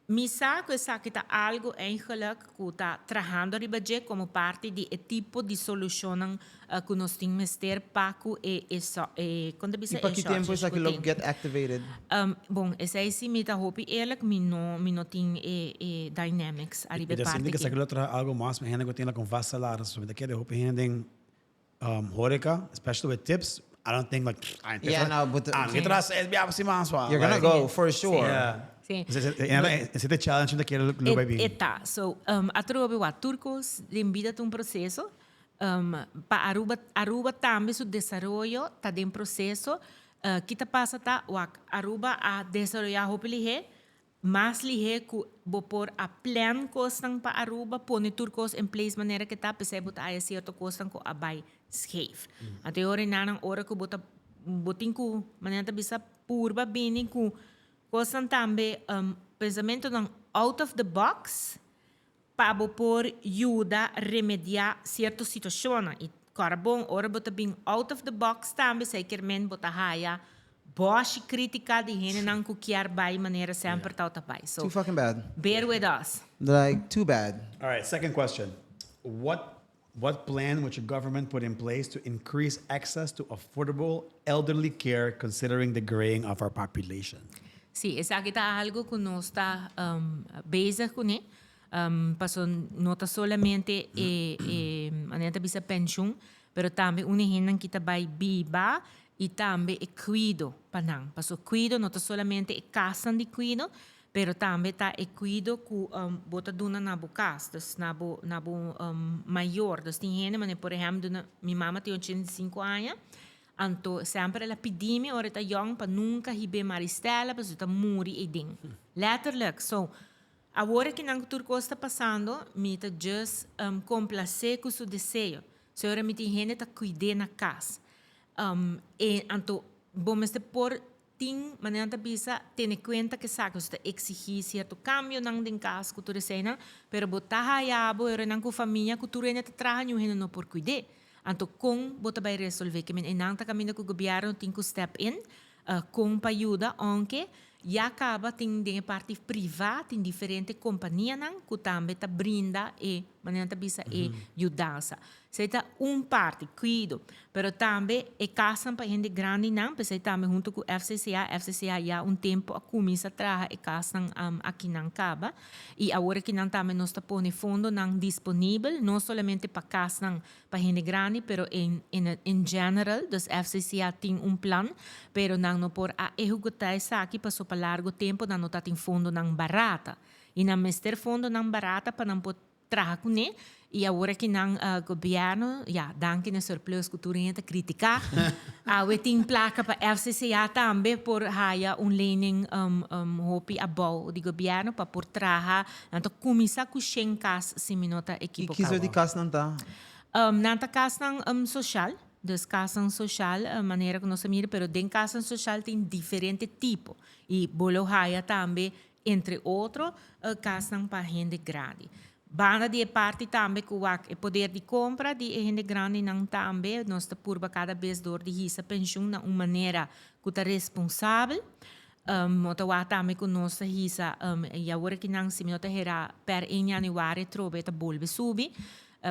misa que essa que tá algo eigenlijk que tá trabalhando a budget como parte de tipo de solução que nós temos ter para que quando E para que tempo isso aqui logo get activated? Bom, esse aí sim me tá hopi eerlijk me não tem dynamics a E ribe da parte sindica sa aqui. kilatra algo mas me hende ko tinla com vast salário so da kede hope handing horeca especially with tips. I don't think like Yeah, no, but que tras es bia si mas you're gonna go for sure. Yeah. Sim. Esse é challenge da kede lo vai bem. Eta, so a trobe wa turcos limita um processo para Aruba também o desenvolvimento tá em processo que tá passa tá o Aruba a desenvolver hope lihe mas lihe ku bo por a plan costan para Aruba pone turcos em place maneira que tá percebe tá aí certo costan ko abai safe até ora nanang ora ku bota botin ku maneira bisa purba bini ku costan também pensamento ng out of the box para por ajuda a remediar certas situações. E carbon, ora bota bem out of the box também, sequermente bota raia, boa crítica de gente não cuquiar by maneira sempre tal tapai. So, Too fucking bad. bear with us. Like, too bad. All right, second question. What plan would your government put in place to increase access to affordable elderly care considering the graying of our population? Sí, esa aqui está algo que nós está bezig com, né? Paso não está solamente a bisa pension, pero também uma gente que está vai biba e também cuido panang. Paso cuido não está solamente casa de cuido, pero também está cuido que bota duna na bucas, dus na bo maior, dus tem gente, mas por exemplo, minha mama tem 85 anos. Anto sempre ela pedi-me, ora tá young, para nunca hibe maristela, para tá muri e ding. Letterlijk, so, agora que não turco está passando, me tá just complacer com seu desejo. So, ora me tem gente tá cuidar na casa. E anto, bom, mas por ting maneira bisa ter conta que sabe você exigir certo cambio não tem caso que tu recena, pero botar ya bo era não com família que tu rena te trabalha no não por cuidar, anto com bota vai resolver que men não tá caminho que o governo tem que step in, com para ajuda, aunque já acaba tem de parte privada, tem diferente companhia não que também tá brinda e maneira bisa e ajudança. Seita parte, cuido, pero também é casa para gente grande não, porque também junto com FCCA já tempo a começa a trabalhar e casa aqui não acaba e agora que não também nós está pondo fundo não disponível, não somente para casa não para gente grande, pero em geral, dos FCCA tem plano, pero não por a executar isso aqui passou para largo tempo, não está tem fundo não barata e não mestre fundo não barata para não poder trabalhar com ele. E agora que não governo, danke na surplus cultural criticar, tem placa para FCCA também por haya lening hopi abau de governo para por trabalhar, então começar com chencas se minota equipo. E que isso de casa não tá? Nanta casa social, dus casa social, maneira que nós mira, pero den casa social tem diferente tipo e bolo haya também entre outros casa para gente grande. Bana de parte também que o poder de compra de gente grande não também nós está purba cada vez dor de hisa pensão na uma maneira que está responsável motawa também que nós hisa e agora que não se me nota era per 1 januário trobe ta bolbe subi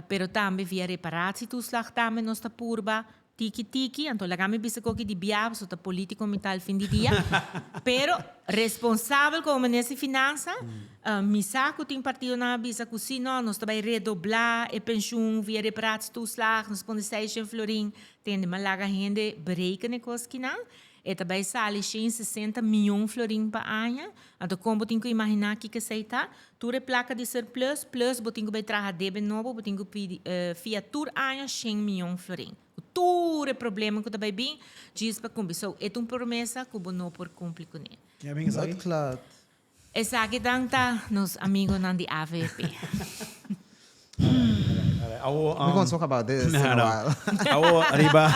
pero também via reparatie toeslag também nós está purba tiki, então lagami bisa ko di biab so ta politico mital fin di dia, pero responsável como nesse finança, misa ko ting partido na bisa ko sino, nós também redoblar e pensão via reparatie toeslag, nós ponde 6 florin, tende malaga gente bereiken e kos kinang, e também sali 60 milhões florin pa ano, então como tem que imaginar que seita, ture placa de surplus, plus botinho vai trazer debe novo, botinho fiat tur ano 100 milhões florin. Todo problema que também bem diz para cumprir. So, é uma promessa que eu não por cumprir com ele. Ja, bem isso aí. Claro. Essa aqui tá nos amigos nan de AVP. We're going to talk about this in a while. Ako, arriba.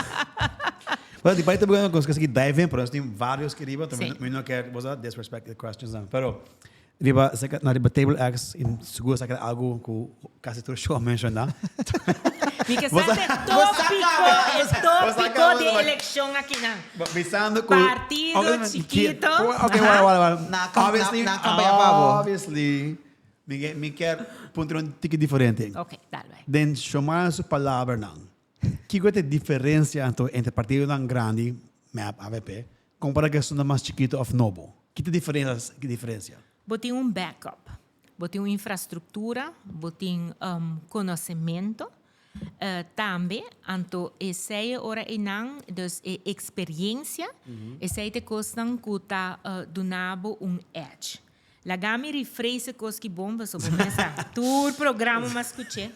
Well, di ba ito ba kasi dive in, pero tem vários que arriba, também não quer, was that disrespected questions não. Pero, arriba, na arriba table X, seguro sa algo que kasi tu show mencionar. Porque é tópico de eleição aqui na Visando partido chiquito. Okay, obviously, me quer punto um tique diferente. Ok, dale. Den chamar su palavra não. Que é a diferença entre partido tão grande, MAP, AVP, comparado com o mais chiquito of novo? Que diferença? Botem backup, botem infraestrutura, botem conhecimento. Também, então, essa é hora e não, dus experiência, essa é a coisa que está donando edge. Lagami refreia coisa que bom, você pode pensar, todo programa mas escutei,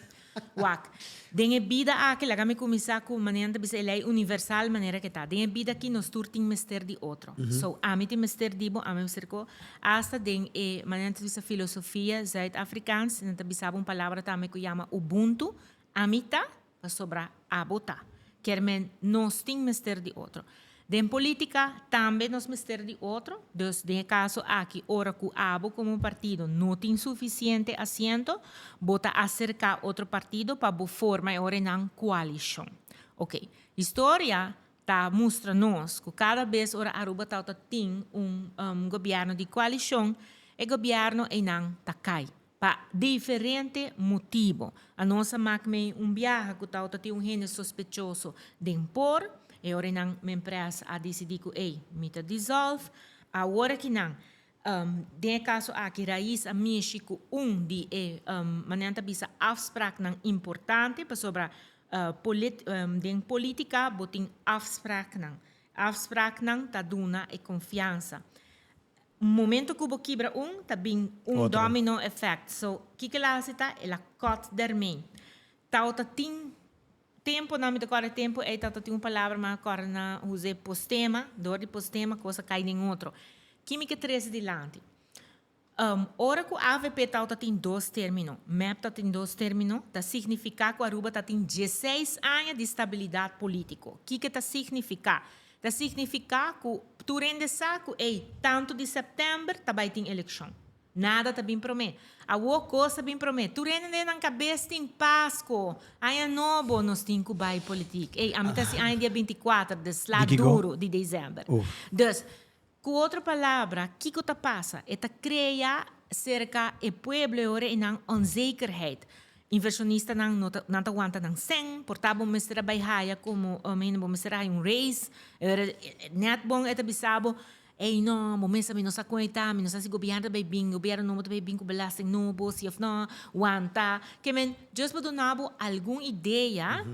wak. Den vida aqui, lagami começar com maneira de ser universal, maneira que tá. Den vida aqui nós turting mester de outro. So, a mim tem mester de bom, a mim cerco, hasta den maneira de ser filosofia zuid-afrikaans, não tem bisaba palavra também que chama Ubuntu. Amita para sobrar abota. Quer men nós tem mister de outro. Den política também nós mister de outro. Dus de caso aqui ora que abo como partido não tem suficiente assento, bota acercar outro partido para formar ora não coalição. Ok. História tá mostra nós que cada vez ora Aruba tem governo de coalição e governo e não tá cai. Para diferente motivo. A nossa máquina viagem que está um gênero sospechoso de impor, e agora não me empresa a decidir que ei, me está dissolve. Agora que não, de caso aqui raiz a México de maneira bisa afspraak não importante para sobre de política botin afspraak não tá duna e confiança. Momento que o quebra tá bem domino effect. So, que lá está é a cot dermei. Tauta tem tempo na minha agora tempo é tauta tem uma palavra mas agora na usei postema, dor de postema, coisa cai em outro. Química 13 de lante. Ora que o AVP tauta tem 2 términos, MAP tá tem 2 términos, tá significa que a Aruba tá tem 16 anos de estabilidade política. Que tá significa? Dat significa que tu rende saco, tanto de setembro, também tem eleição. Nada tá bem prometo. A outra coisa bem prometo. Tu rende na cabeça tem Páscoa. Aí é novo, nós temos que vai política. A mim tá assim, aí dia 24 de slá duro de dezembro. Dus, com outra palavra, o que que tá passa? É tá criar cerca o povo ora em onzekerheid. Inversionista não tá aguenta não sem, portável mas trabalhar como bom mas race, net bom é tabisabo. Não, momento não sa conta, não sa si governo não tá bem com belasting no, se of não, aguenta. Que men, just para donar alguma ideia,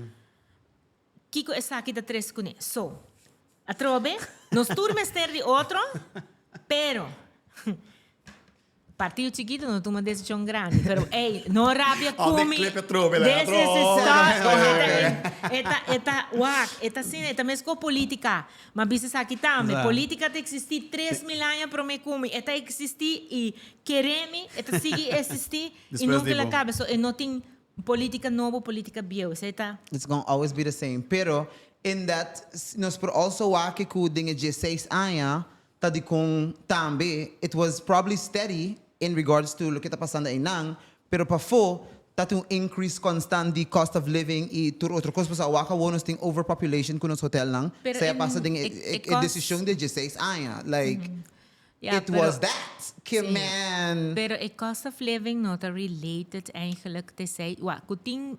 que essa aqui da três com so. Atrobe, nós turmas ter de outro, pero partido chiquito não toma decisão grande, pero não rabia come. Eta mesmo política, mas bisa aqui também. Política tem existir 3.000 anos para me comer. Eta existir e quereme, eta sigue existir e nunca ela acaba. So, não tem política nova, política bio. It's going to always be the same. Pero in that, nós por also wake ku dinge 16 anos, tadi kung tambe, it was probably steady in regards to lo que está passando aí nang, pero pa fo, tatu increase constant the cost of living e tur outro coisa pa sa waka wonos ting overpopulation kunos hotel nang, saya passa ding decision de 16 anos, like it was that. Man. Pero a cost of living not related eigenlijk te say, kuting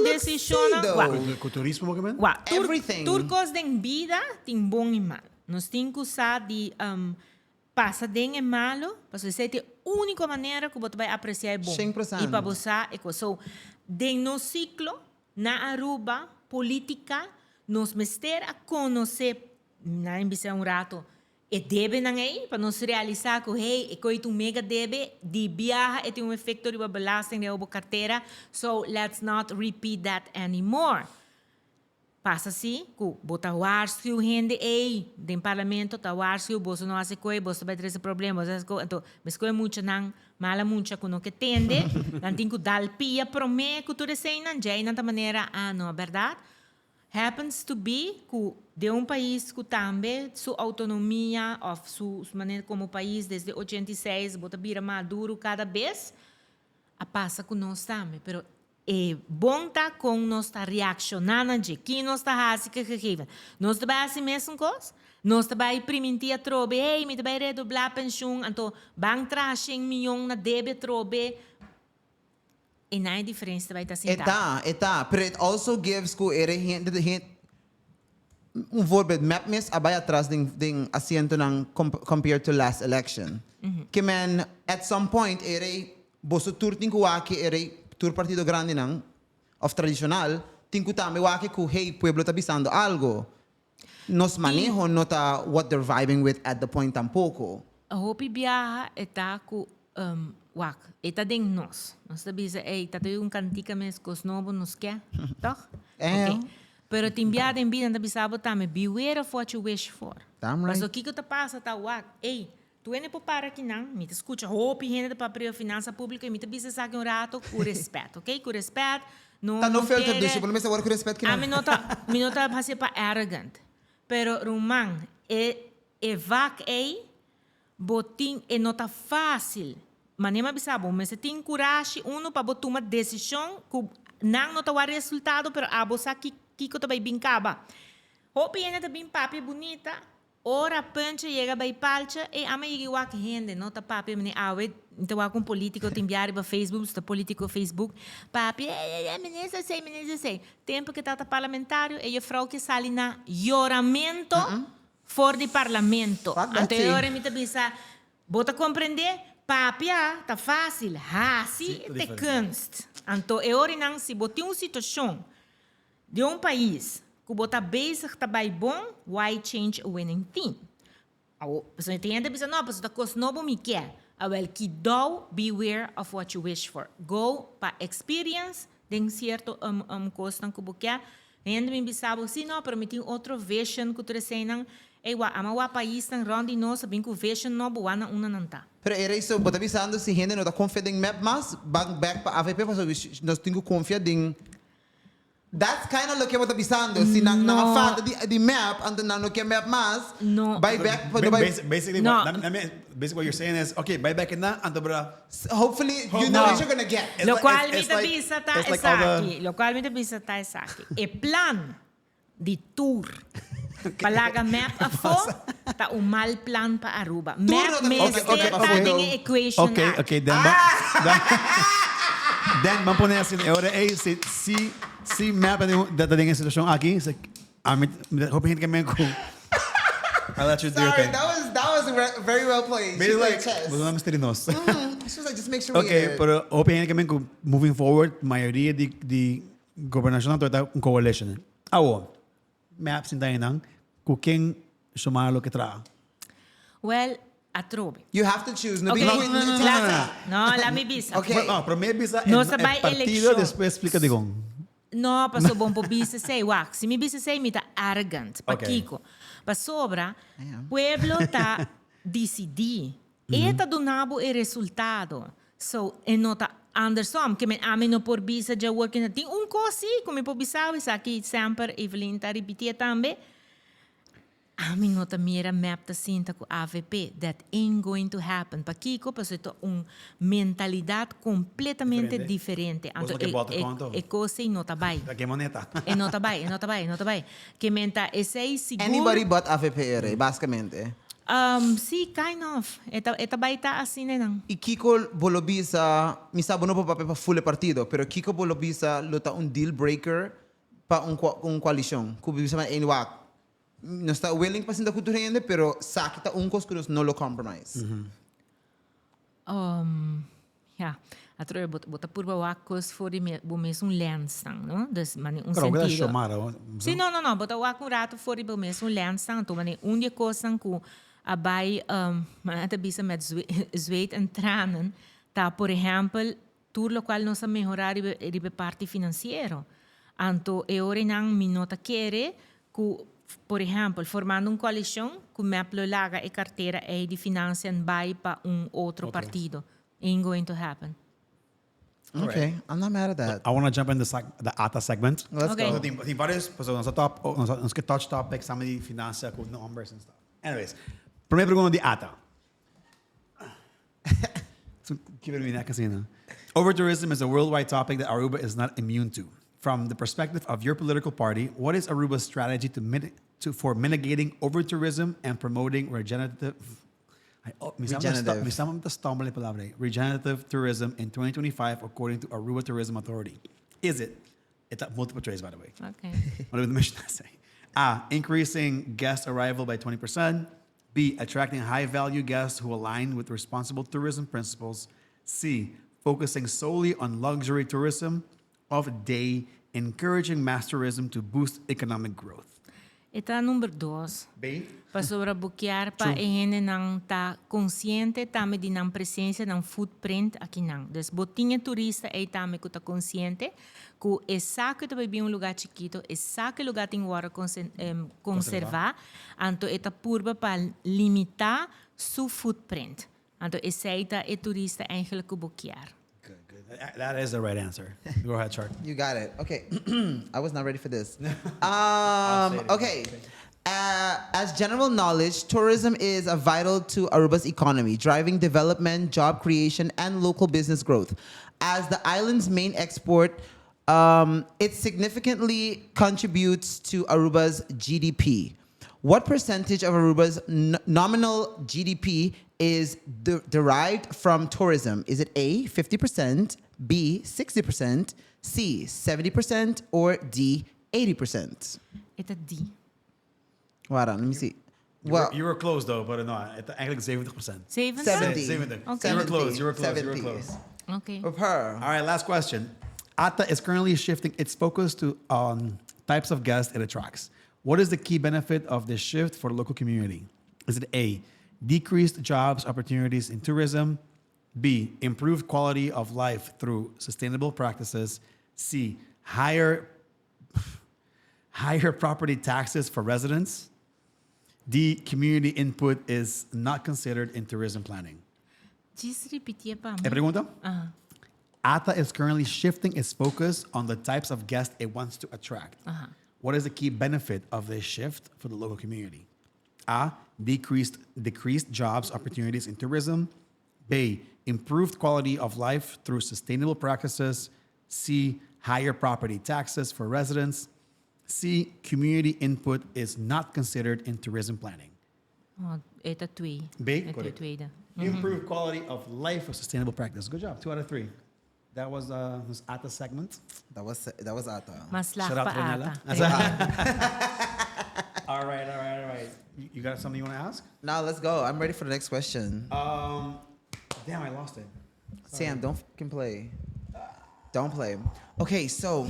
decision Culturismo que men? Everything. Turcos den vida ting bom e mal. Nós temos que usar de passa bem e malo, para você ter a única maneira que você vai apreciar bom. 100%. E para você, so, de no ciclo, na Aruba, política, nos mester a conhecer, na ambição um rato, e deve não é, para nós realizar que, hey, é um mega deve, de viaja, e tem um efeito de belasting de uma carteira, so let's not repeat that anymore. Passa assim, que bota o arcio gente aí, do parlamento, tá o arcio, você não hace coisa, você vai ter esse problema, então, mas coisa muito não, mala muito que não que tende, não tem que dar pia para mim, que tudo assim, não já, não da maneira, não é verdade? Happens to be que de um país que também sua autonomia, ou sua maneira como país, desde 86, bota vira maduro cada vez, a passa com nós também, pero é bom tá com nós tá reaccionando de que nós tá fazendo que gegeven. Nós tá vai assim mesmo coisa. Nós tá vai permitir a trobe, me tá vai redoblar a pensão, então bank trashing milhão na debe trobe. E não é diferença tá vai tá sentado. Eta, but it also gives ku hint voorbeeld map mis abay atrás ding asiento ng compared to last election. Que man at some point boso turting ku waki tur partido grande nang of tradicional tingku tame wake ku hey pueblo tá bisando algo nos manejo nota what they're vibing with at the point tampoco a hopi biaha eta ku wak eta ding nos tá bisa tá tem cantica mes cos novo nos quer toch okay pero timbiada em vida tá bisabo tame beware of what you wish for mas o que tá passa tá wak tu é para aqui não, me escuta, roupa e para a finança pública e me bisa saque um rato com respeito, ok? Com respeito, não. Tá no filtro do tipo, não me agora com respeito que não. A mim não tá fazer para arrogant, pero rumang vac botin não tá fácil, mas nem me bisabo, mas tem coragem para botar uma decisão que não tá o resultado, pero a bolsa que eu também bincava, roupa e tá bem papi bonita. Ora pancha chega by palcha e ama yigi wak gente não tá papi mene awe então wak um político tem enviar para Facebook está político Facebook papi menina sei tempo que tá parlamentário e a frau que sali na juramento for de parlamento anterior me tá bisa bota compreender papi tá fácil si te kunst então é hora não se botar uma situação de um país que bota bezig tabay bom, why change a winning team? Você entende? Você não, você tá com novo me quer. Well, que do beware of what you wish for. Go para experience, tem certo coisa que você quer. Ainda me bisabo, se não, para mim tem outro vision que tu recém ama o país não ronde nós, bem que o vision não boa na uma não tá. Pero era isso, bota bisando se gente não tá confiando em map mas back para AVP, nós temos que confiar em That's kind of lo que está pisando. Si nakafata di map, ando na lo que map mas, No. buy back, Basically, No. basically what you're saying is, okay, buy back in na, anto bra. hopefully, you know what you're gonna get. It's Lo like- cual it's mi like- tabisa ta it's like all the- esaki. Lo cual mi tabisa ta esaki. E plan di tour. Palaga map a fo, ta umal plan pa Aruba. Map no, me okay, se okay, ta okay. dinge equation Okay, act. okay, then then vamos poner assim, agora se mapa da dinga situação aqui, se hoping que me com I'll let you do your Sorry, thing. that was very well played. She's Maybe like like, chess. vamos misterinos. She was like, just make sure we Okay, get it. pero hoping que me com moving forward, maioria de governação toda um coalition. Awo, map sin tayo nang kuking sumalo que tra. Well, atrobe. You have to choose. No, Okay, no. no, la mi bisa. Okay. Well, no, pero maybe sa No sabay partido eleksyon. después explica digong. No, paso bom po bisa say wak. Si mi bisa say mi ta arrogant, pa Okay. kiko. Pa sobra, pueblo ta decidi. Eta donabo e resultado. So, enota andersom, que men amin no por bisa ja working na ting un kosi, kung po bisawi sa ki sempre Evelyn ta repetia tambe. Amin nota mira map ta sinta ko AVP. That ain't going to happen. Pa kiko, paso ito un mentalidad completamente diferente. Vos que bota conto. E kosi nota bay. Da que moneta. E nota bay, e nota bay, e nota bay. Que menta esay siguro. Anybody but AVPR, basicamente. Sí, kind of. Eta bay ta asin nang. Y Kiko Bolobisa, mi sabo no pa full partido, pero Kiko Bolobisa luta un deal breaker pa un coalition. Kubisa man enwak. No está willing pa sinda kuturende, pero sakita un cos que no lo compromise. Ja. Atroy bota purba wakos for bo mesmo lensang, no? Dus mani un Pero wala sentido. chomara. Sim, não. Bota wak rato for bo mesmo lensang. To mani un dia kosang ku abay manata bisa met zweet en tranen. Ta, por ejemplo, tur lo cual nos a mejorar ribe parte financiero. Anto e ore nang minota quiere ku por exemplo, formando coalição que me laga e carteira e de financian by pa outro partido. Ain't going to happen. Okay, I'm not mad at that. I want to jump in the ATA segment. Let's Okay. go. Tem vários, nós top, nós que touch topics, some de finança com numbers and stuff. Anyways, primeira pergunta de ATA. Keep it in that casino. Over-tourism is a worldwide topic that Aruba is not immune to. From the perspective of your political party, what is Aruba's strategy for mitigating over-tourism and promoting regenerative tourism in 2025, according to Aruba Tourism Authority? Is it? It's multiple choice, by the way. Okay. What did the mission say? A, increasing guest arrival by 20%. B, attracting high-value guests who align with responsible tourism principles. C, focusing solely on luxury tourism. Of day, encouraging mass tourism to boost economic growth. Ita number 2. B, Pa sobra bukyar pa ehene nang ta consciente tame din ang presensya ng footprint aqui nang. Des botinha turista ay tame ko ta consciente ku esa que tu bebi um lugar chiquito, esa que lugar tem water conservar, anto eta purba pa limitar su footprint. Anto esa ita e turista eigenlijk ku bukyar. good. That is the right answer. Go ahead, Chart. You got it. Okay. I was not ready for this. say it. Okay. As general knowledge, tourism is vital to Aruba's economy, driving development, job creation, and local business growth. As the island's main export, it significantly contributes to Aruba's GDP. What percentage of Aruba's nominal GDP is derived from tourism? Is it A, 50%, B, 60%, C, 70%, or D, 80%? Eta D. Hold on, let me see. You were close though, but no, eigenlijk 70%. 70? 70. 70. Okay. You were close. You were close. 70. You were close. Okay. Of her. All right, last question. ATA is currently shifting its focus to types of guests it attracts. What is the key benefit of this shift for the local community? Is it A, decreased jobs opportunities in tourism? B, improved quality of life through sustainable practices? C, higher property taxes for residents? D, community input is not considered in tourism planning. Just repetia pa. E pergunta? ATA is currently shifting its focus on the types of guests it wants to attract. What is the key benefit of this shift for the local community? A, decreased jobs opportunities in tourism. B, improved quality of life through sustainable practices. C, higher property taxes for residents. C, community input is not considered in tourism planning. Oh, ito 2. B, Ito correct. 2. Improved quality of life for sustainable practice. Good job. 2 out of 3. That was this ATA segment. That was ata. Mas Shout lak out pa to Renella. ata. All right. You got something you want to ask? Now let's go. I'm ready for the next question. Damn, I lost it. Sam, don't fucking play. Don't play. Okay, so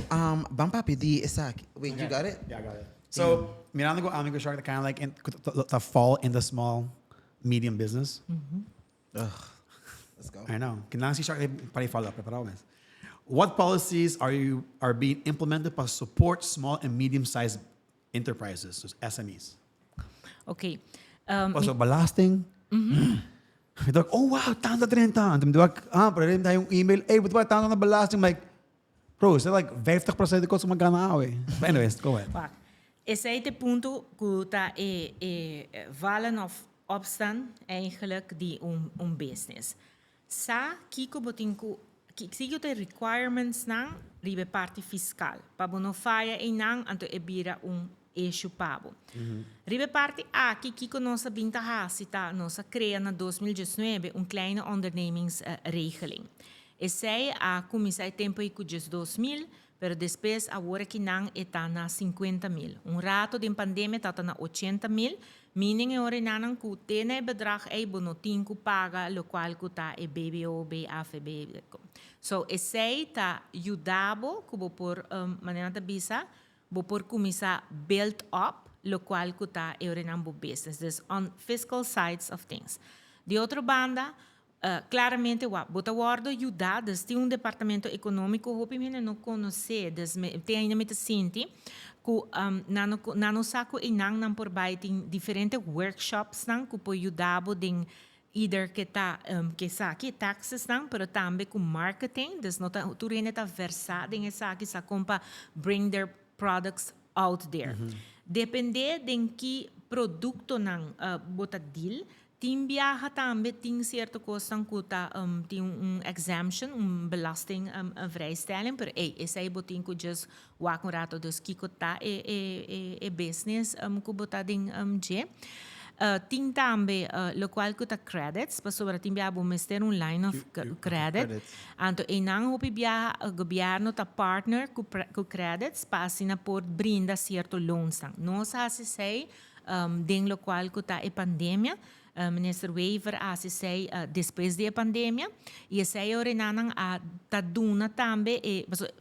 Bampapi di Isaac. Wait, you got it? Yeah, I got it. So, mirando ko amigo shark that kind of like the fall in the small, medium business. Let's go. I know. Kailangan si Shark para follow up. Promise. What policies are being implemented to support small and medium-sized enterprises, so SMEs? Okay. So, balasting. Ito, oh wow, tanto 30. Pero rin tayong email, buti ba tanto na balasting? Like, bro, it's like 50% ko sumagana ako eh. But anyways, go ahead. Wacht. Esse é het ponto que tá valen of opstaan eigenlijk die business. Sa kiko botinku kiko te requirements nang ribe parte fiscal. Pabo no faya nang anto ebira issue pabo. Ribe parte A kiko nossa bintaha sita nossa crea na 2019 kleine ondernemingsregeling. Esse a comissão tempo iku just 2000 pero depois agora que não está na 50.000. Rato de pandemia está na 80.000. Meaning ora nanang ku tene bedrag bono tinku paga lo qual ku ta BBO, BAFB. So esse ta ajudabo kubo por maneira da bisa, bo por comisa build up lo qual ku ta ora nang business. This on fiscal sides of things. De outra banda, claramente, bota guarda ajudar, tem departamento econômico, hope me não conhecer, tem ainda me senti, que nano saco e não por baixo tem diferentes workshops não que pode ajudar em either que tá que saque taxes não, pero também com marketing, des nota tudo ainda tá versado em saque sa compa bring their products out there. Depende de que produto não bota deal. Tem viaja também tem certo coisa que tem exemption, belasting vrijstelling, pero esse aí botin que just wak rato dos kiko ta business que bota ding je. Tem também lo qual que ta credits, para sobre tem viaja mister line of credit. Anto enang hopi viaja governo ta partner com credits para assina por brinda certo loans. Não se sei ding lo qual que ta pandemia. Minister Wever sei depois da pandemia e sei ora nanang ta duna tambe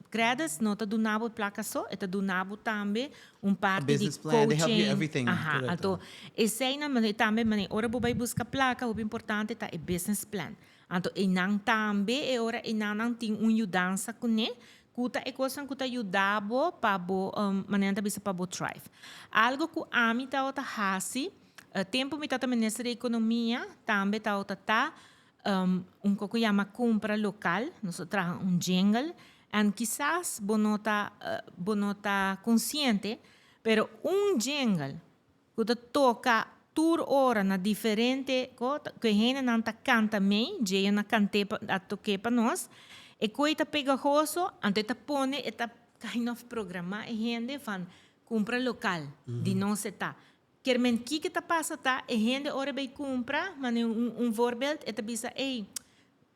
credits não ta dunabo placa só ta dunabo tambe parte de plan. coaching. They help you everything. Então sei na mane tambe mane ora bobai busca placa o importante ta business plan. Então enang tambe ora enang ting mudança kune kuta coisa kuta ajudabo para bo maneira bisa para bo thrive. Algo que ami ta ota hasi tempo me tata ministra da economia também tá coco chama compra local nós traga jingle and quizás bonota consciente pero jingle que toca tour hora na diferente que gente não tá canta bem je na cante a toque para nós e coisa pegajoso ante tá pone eta kind of programa e gente van compra local de nós tá Quer men que tá passa tá e gente ora vai comprar, mas voorbeeld eta bisa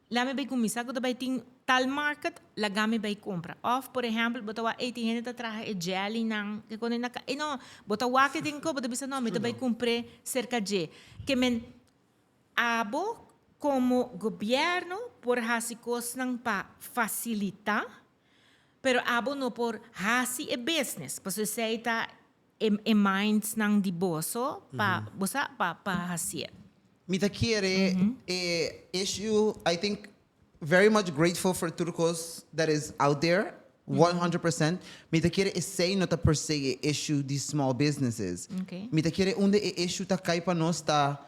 lá me vai começar que vai ter tal market, lá game vai comprar. Of por exemplo, botawa tem gente tá traga jelly nang que quando na não, botawa que tem ko, bota bisa não, me vai comprar cerca de que men abo como governo por hasi cosas para facilitar, pero abo no por hasi e business, porque sei tá minds ng diboso pa hasia. Mita quiere issue, I think, very much grateful for Turcos that is out there, 100%. Mita quiere say not a per se issue these small businesses. Okay. Mita quiere unde issue ta kay pa nos ta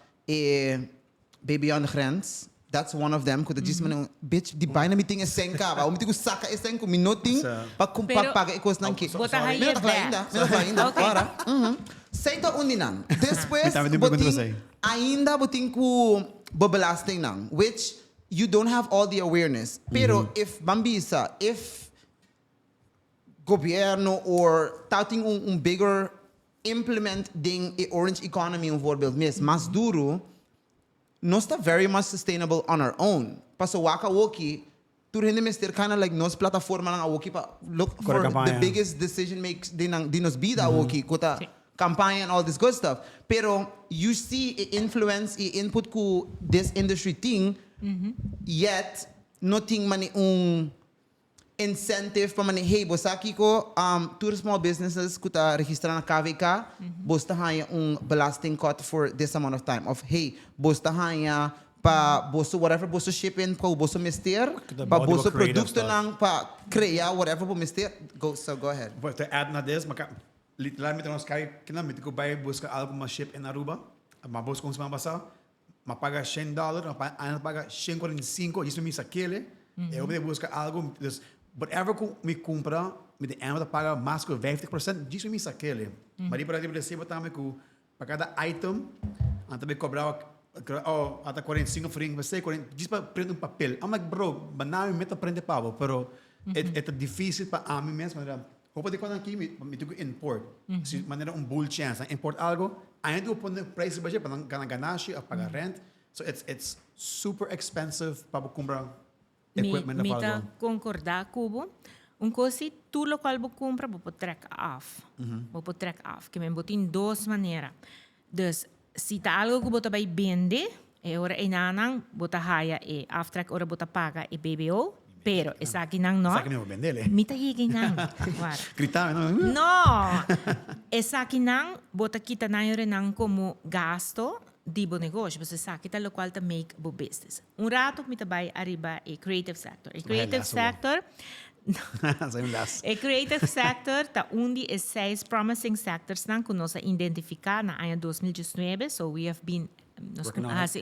Baby on the Grens, that's one of them. Kuda just man, bitch, di ba na meeting esenka ba? Umiti ko saka esenko minuting pag Pero- pag ikos ng ki. Bota haye Meron ainda, meron ainda. Okay. Para. Senta uninang. Después, Bitawin din pergunta ko sa'yo. ainda buting ko babalasting nang, which you don't have all the awareness. Pero if Bambisa, if gobyerno or touting bigger implement ding orange economy um voorbeeld mas duro, no está very much sustainable on our own. Paso waka woki, tur hindi mister kind of like nos plataforma ng awoki pa look for the kampanya. biggest decision makes dinos bida awoki kuta campaign and all this good stuff. Pero you see influence input ko this industry thing, yet nothing mani incentive pa man hey bosaki ko to small businesses kuta registra na KVK bosta haya belasting cut for this amount of time of hey bosta haya pa bosto whatever bosto shipping pa bosto mister pa All the bosto creative produkto stuff. ng pa kreya whatever po mister go ahead. But to add na this, literalmente nós cai kinamit ko bay busca algo ma ship in Aruba, mabos kung mabasa, mapaga $100, paga 145, isso me saquele. Eu me busca algo, whatever me compra, me de ano paga mais que 50%, disso me saquele. Mas para tipo recebo também que para cada item, antes me cobrava até 45 frings, você 40, diz para prender papel. I'm like, bro, banal me meta prender pavo, pero é difícil para mim mesmo, Hopa de quando aqui me tenho que import. Se maneira bull chance, import algo, ainda eu ponho preço baixo para ganhar ganache, a pagar rent. So it's super expensive para comprar equipment na Mita algo. concordar kubo. Coisa tu local bo compra bo track off. Bo track off, que me botin duas maneiras. Dus se tá algo que bota vai vender, ora enanang bota haya aftrack ora bota paga BBO. Pero esa aqui não Sa akin mo vendele. Mita yigi nang. Gritame, no? No! Esa aqui não bota kita na yore nang como gasto di bo negócio. Você sabe que lo qual ta make bo business. Rato mita vai arriba creative sector. Creative lasso, sector Sa yung last. creative sector ta undi is 6 promising sectors nang que nós identificar na ano 2019. So we have been nós Working on hace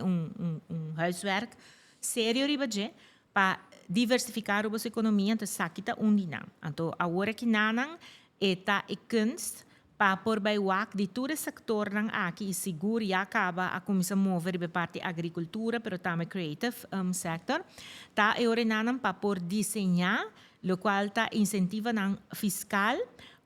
huiswerk sério riba je para diversificar a economia, então sakita undi nang. Então agora que nanang eta kunst para por bij wak de todo sector nang aqui e seguro já acaba a começar a mover de parte agricultura, pero também creative sector. Tá agora nanang para por desenhar, lo qual tá incentiva nang fiscal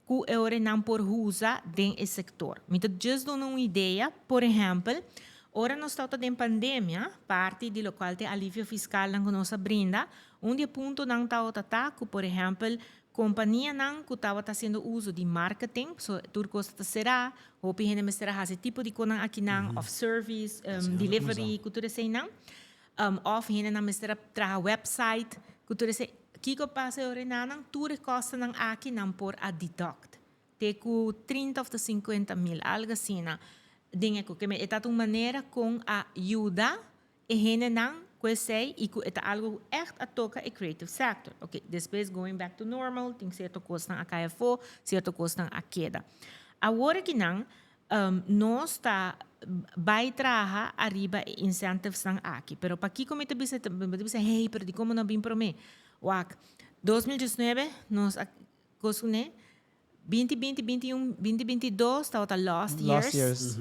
que agora nang por usa den esse sector. Então just dando uma ideia, por exemplo, ora nós estamos em pandemia, parte de lo qual tem alívio fiscal que nós brinda, onde ponto não está que, por exemplo, companhia não que estava fazendo uso de marketing, so turco será, ou pihene me será esse tipo de coisa aqui não, of service, delivery, cultura assim não, of hene não me será traga website, cultura assim, que passa ora não, tudo costa não aqui não por a deduct, te com 30 ou 50 mil, algo assim não. Dingen que me está uma maneira com a ajuda e hene não sei e que é algo echt a toca e creative sector. Okay, depois going back to normal, tem certo custo a KFO, certo custo a queda. Agora que não, nós está vai trabalhar arriba incentives não aqui, pero para aqui como te bisa hey, pero de como não bem para mim. Wak 2019 nós cosune 2020, 2021, 2022 estava last years.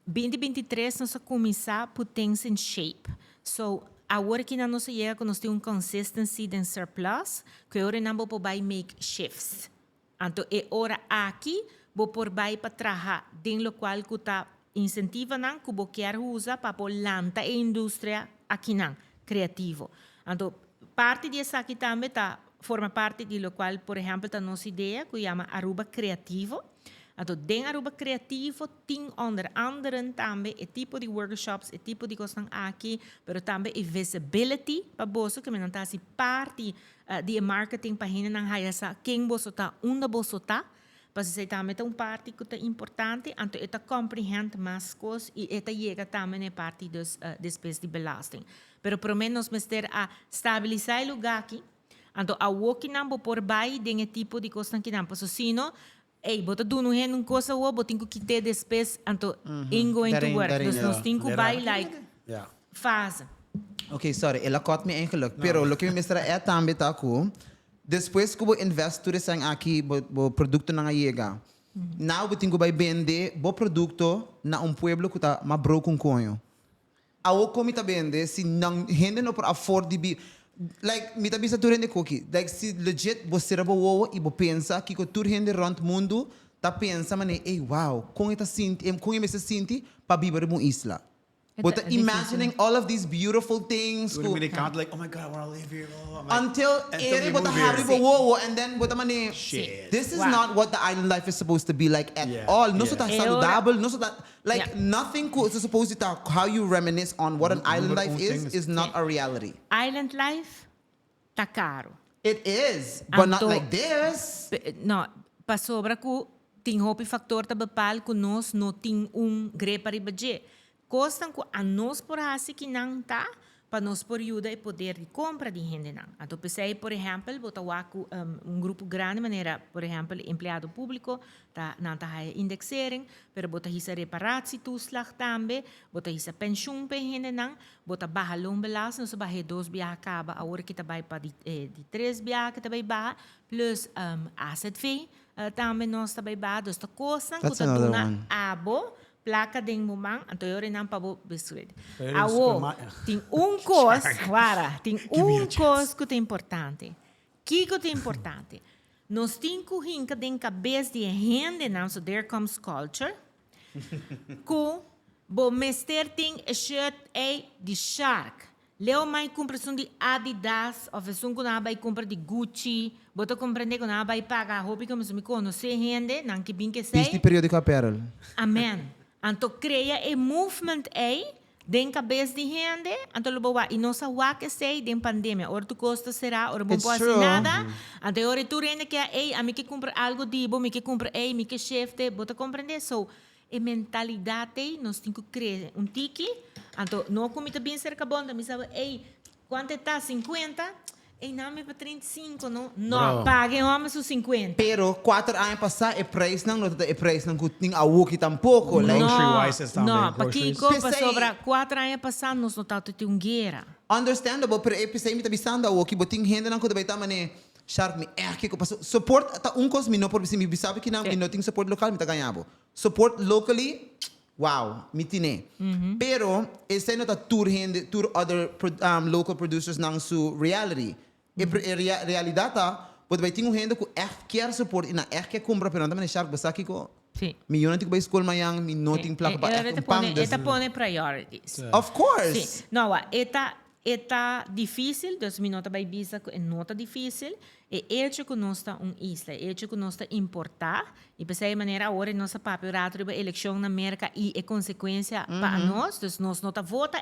2023 nós começar a potência em shape. So, agora que nós chega nós temos consistency em surplus, que agora não vou poder make shifts. Então, é hora aqui, vou por vai para trabalhar, dentro do qual que está incentiva não que vou querer usar para pôr lanta a indústria aqui não, criativo. Então, parte dessa aqui também está forma parte de lo qual, por exemplo, a nossa ideia que chama Aruba Creativo. Então, dentro Aruba Creativo tem onder andere também o tipo de workshops, o tipo de coisas aqui, mas também a visibility para você que não está assim parte de marketing para gente não haya quem você está, onde você está, para você também tem parte que é importante, então это compreende mais coisas e это chega também na parte dos despesas de belasting. Pero pelo menos nós ter a estabilizar o lugar aqui. Então, a walking number por baixo de tipo de coisa que não posso, sino, bota do no hen coisa o botin que ter despes, então, in going to work. Nós temos que vai like fase. Ok, sorry. Ela caught me eigenlijk. Pero lo que me mistra é também tá com. Depois que eu investir em aqui, o produto na chega. Now eu tenho que vender o produto na pueblo que tá mais broken conho. Awo como tá vende se não gente não pode afford de like me tá bisa tu rende cookie. Like se legit você rabo wo e você pensa que o tu rende rond mundo tá pensa mané, ei wow, com esta sinti, com esse sinti para viver uma isla. But imagining all of these beautiful things. You really count like, oh my God, I want to live here. Oh, I'm like, Until ere you but move hari here. wo and then but mani Shit. this is Wow. not what the island life is supposed to be like at Yeah, all. No yeah. so ta Eh, saludable, no so that like Yeah. nothing cool. So supposed to talk how you reminisce on what an island Number life one thing is not a reality. Island life, tá caro. It is, but not Anto- like this. No, pa sobra ku ting hopi factor ta bepal ku nos no ting grepari budget. Costan ku a nos por hasi que não tá para nos por ajuda e poder de compra de gente não. Então pensei, por exemplo, botar waku grupo grande maneira, por exemplo, empregado público, tá não tá indexering, pero botar hisa reparatie toeslag também, botar hisa pensioen pe gente não, botar baja loonbelasting, so baja 2 biya acaba, a hora que tá vai para de 3 biya que tá vai baja, plus asset fee, também nós tá vai baja, dus tá costan, That's ku tá another duna one. abo, placa de momang, anto eu não pabo biscuit. Pero Awo, superma- tem cos, wara, tem me a cos que é importante. Que é importante? Nós temos que hinca den cabeça de gente, não, so there comes culture. Ku, bo mister ting a shirt de Shark. Leo mai compra de Adidas, ou versão que não vai comprar de Gucci, bota compreender que não vai pagar roupa que me conhece gente, não que bem que sei. Este periódico apparel. Amen. Anto crea e movement den cabeça de gente, anto lubawa e nossa wak sei den pandemia. Ora tu costa será, ora bom It's pode true. nada. Anto ora tu rende que a mim que compra algo dibo, me que compra me que chefte, bota compreender so e mentalidade nós temos que criar tiki. Anto não comita bem cerca bonda, me sabe, quanto está 50? Não me para 35, não? Não, Bro. pague homem os 50. Pero 4 anos passar e price não nota e price não kuting awuki tampouco. Like Grocery-wise, it's not no, big pa groceries. Kiko, pa Pensei- sobra 4 anos passados, nós não estamos tendo guerra. understandable pero e pensei me tabisando awuki boting gente não kuda baita mane shark me que ko paso support ta cos mi no por mi bisabi que não Yeah. no ting support local mi ta ganhabo. Support locally. Wow, mitine. Pero esse não tá tour other local producers nang su reality. E realidade tá, pode vai ter gente que quer support e na quer compra pero também shark basta que ko Sim. mi yun ko ba school mayang mi noting placa ba Esta pone priorities. Of course. Sim. Não, eta difícil, dos minutos vai bisa é nota difícil, e hecho que nós está isla, hecho que nós está importar, e pensei maneira agora nossa papel rato de eleição na América e é consequência para nós, dus nós não tá vota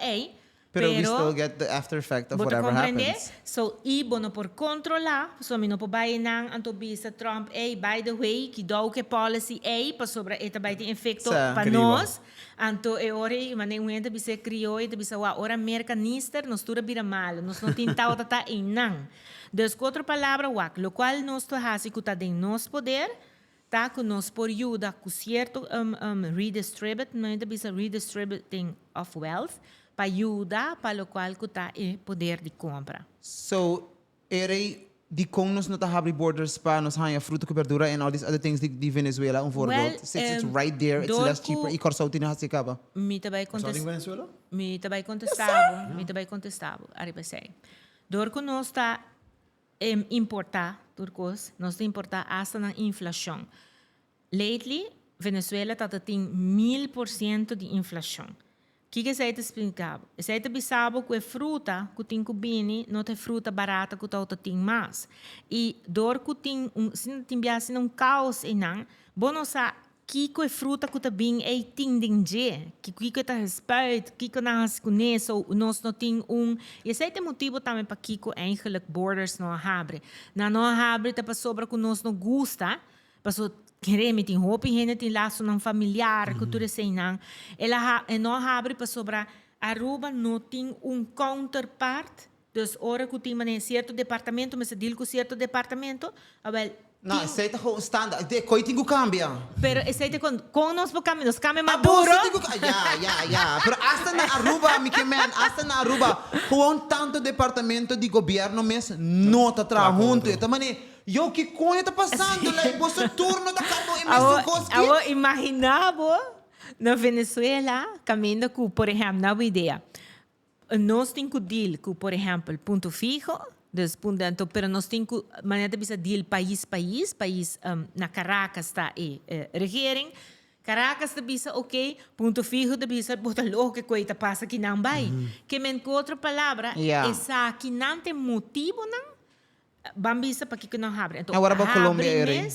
Pero we still get the after effect of Bota whatever compreender? happens. So, ibo no por controlar, so mi no po bayi nang anto bisa Trump, by the way, que daw que policy pa sobra eta bay tem efecto Sa- pa Incrível. nós, anto ore, mane un enta bisa crioi, eta bisa wa, ora americanister, nos tura bira malo, nos não tintao tata inang. Des outra palavra, wak, lo qual nos to hasi kuta den nos poder, tá que nos por ajuda com certo redistribute, não é bisa redistributing of wealth, para ajudar para o qual está o poder de compra. So, ere di kung nos natahabri borders pa, nos haya fruto ko verdura and all these other things di Venezuela, un voorbeeld. Well, Since it's right there, it's door less ko- cheaper. Ikor sa utin hasi ka ba? Me também Starting Venezuela? contestava, arriba sei. Dor que nós está importar, turcos, nós está importar hasta na inflação. Lately, Venezuela está tendo 1000% de inflação. O que você te explicava? Você te bisava que a fruta que tem que bini, não é fruta barata que está tem mais. E dor que tem se tem biase um caos e não, bom não sa que é fruta que está bem é tem dinge, que está respeito, que não se conhece, ou nós não tem e esse é o motivo também para que eigenlijk borders não abre. Não abre tá para sobra que nós não gosta, para queremos tem roupa e gente tem laço não familiar, cultura sem não. Ela não abre para sobra Aruba não tem counterpart. Dus ora que tem certo departamento, mas deal com certo departamento, well, Não, esse aí tá com standard. De coi tingo cambia. Pero esse com nos cambia Ah, maduro. Pero hasta na Aruba, hasta na Aruba, com tanto departamento de governo mesmo, não tá junto. Então, mano, eu que coisa tá passando, like, você turno da cabo e mesmo coisa. Eu imaginava na Venezuela, caminhando com, por exemplo, na ideia. Nós temos que deal com, por exemplo, ponto fijo, então, pero nós temos que maneira de deal país na Caracas está regering. Caracas de bisa ok, ponto fijo de bisa bota louco que coisa passa aqui não vai. Que men com outra palavra, essa aqui não tem motivo não. Bambisa para que não abre. Então, agora para Colômbia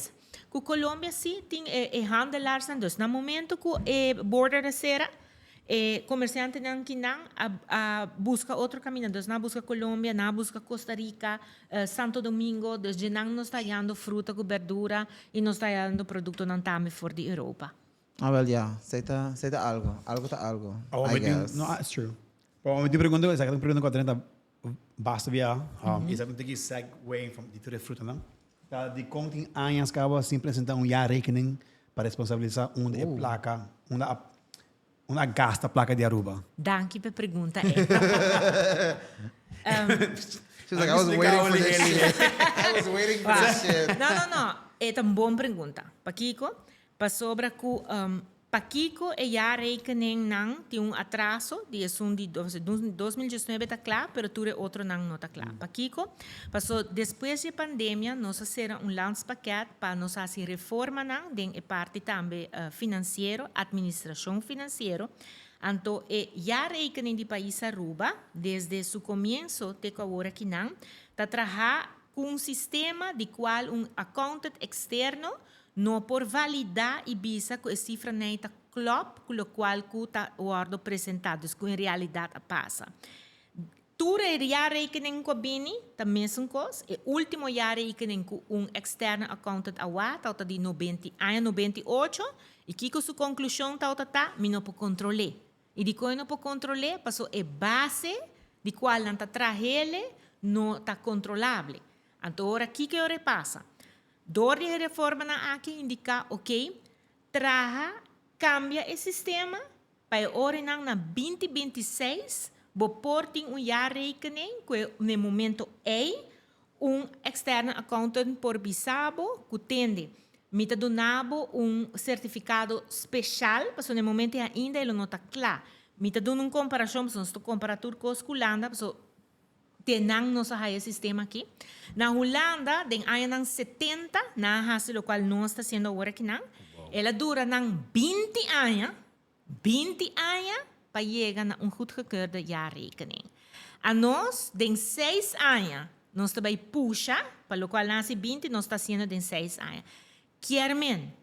com Colômbia sim tem handelaars então, no momento que border da serra comerciante não que não busca outro caminho, então não busca Colômbia, não busca Costa Rica, Santo Domingo, desde não está dando fruta com verdura e não está dando produto não também fora da Europa. Ah, well, yeah. Seita algo. I guess. No, it's true. Pero me pergunto, esa que pergunta ko atin basta via, isa kung tigi segue from dito de fruta não. Tá de konting anos acaba sempre apresentar jaarrekening para responsabilizar onde é placa, onde gasta a placa de Aruba. Danke pela pergunta. She's like, I was waiting for this shit. I was waiting for this shit. Não. É uma boa pergunta. Pakiko, para sobre que Pakiko já rekening não tem atraso de assunto de 2019 está claro, pero tudo outro não está claro. Pakiko, passou depois da pandemia, nós fizemos landspaket para nós fazer reforma não, tem parte também financeiro, administração financeira. Então, já rekening de país Aruba, desde seu começo até agora que não, está trabalhando com sistema de qual accountant externo não por validar e bisa que a cifra não está clop com o qual está o ordo apresentado, que em realidade passa. Tudo já rekening com a Bini, a mesma coisa. E último já rekening com externo accountant está de 98, e que com sua conclusão está, me não pode controlar. E de que não pode controlar, passou a base de qual não está trabalhando, não está controlável. Então, agora, o que passa? Door de reforma na aqui indica, ok, cambia o sistema para ora na 2026, vou pôr jaarrekening que no momento externo accountant por bisabo que tende me tá donando certificado especial, porque no momento ainda ele não está claro. Me tá dando comparação, se estou comparando com a Holanda, tenang no sa high sistema aqui. Na Holanda, den ay ng 70 na hasi lo qual não está sendo agora aqui não. Ela dura ng 20 anos para chegar na goedgekeurde jaarrekening. A nós, den 6 anos, nós também puxa, para lo qual nasi 20, nós está sendo den 6 anos. Kiermen,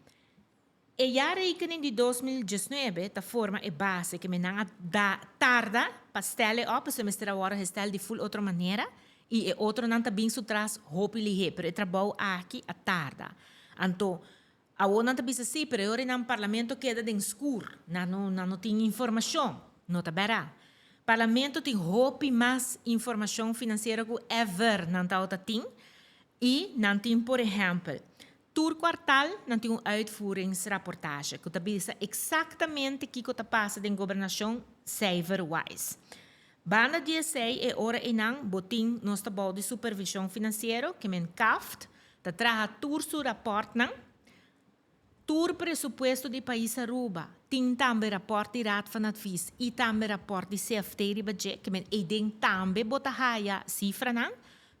a jaarrekening de 2019, da forma é base que me não tarda para stellen op, se mestre agora gestel de full outra maneira e outro não também se traz roupa e pero o trabalho aqui a tarda. Então, a outra não também se assim, pero agora no parlamento queda de escuro, não tem informação, não está bem. Parlamento tem roupa mais informação financeira que ever não tem e não tem, por exemplo, Tour kwartaal não tem uitvoeringsrapportage. Que tabisa exatamente o que está passando em governação cijfer-wise. Banda DSA é hora enang boting nos tabau de supervisão financeira que men CAFT ta traha tour su rapport nang tour presupuesto de país Aruba. Tem também rapport de raad van advies e também rapport de CFT de budget que men eding também botahaya cifra nang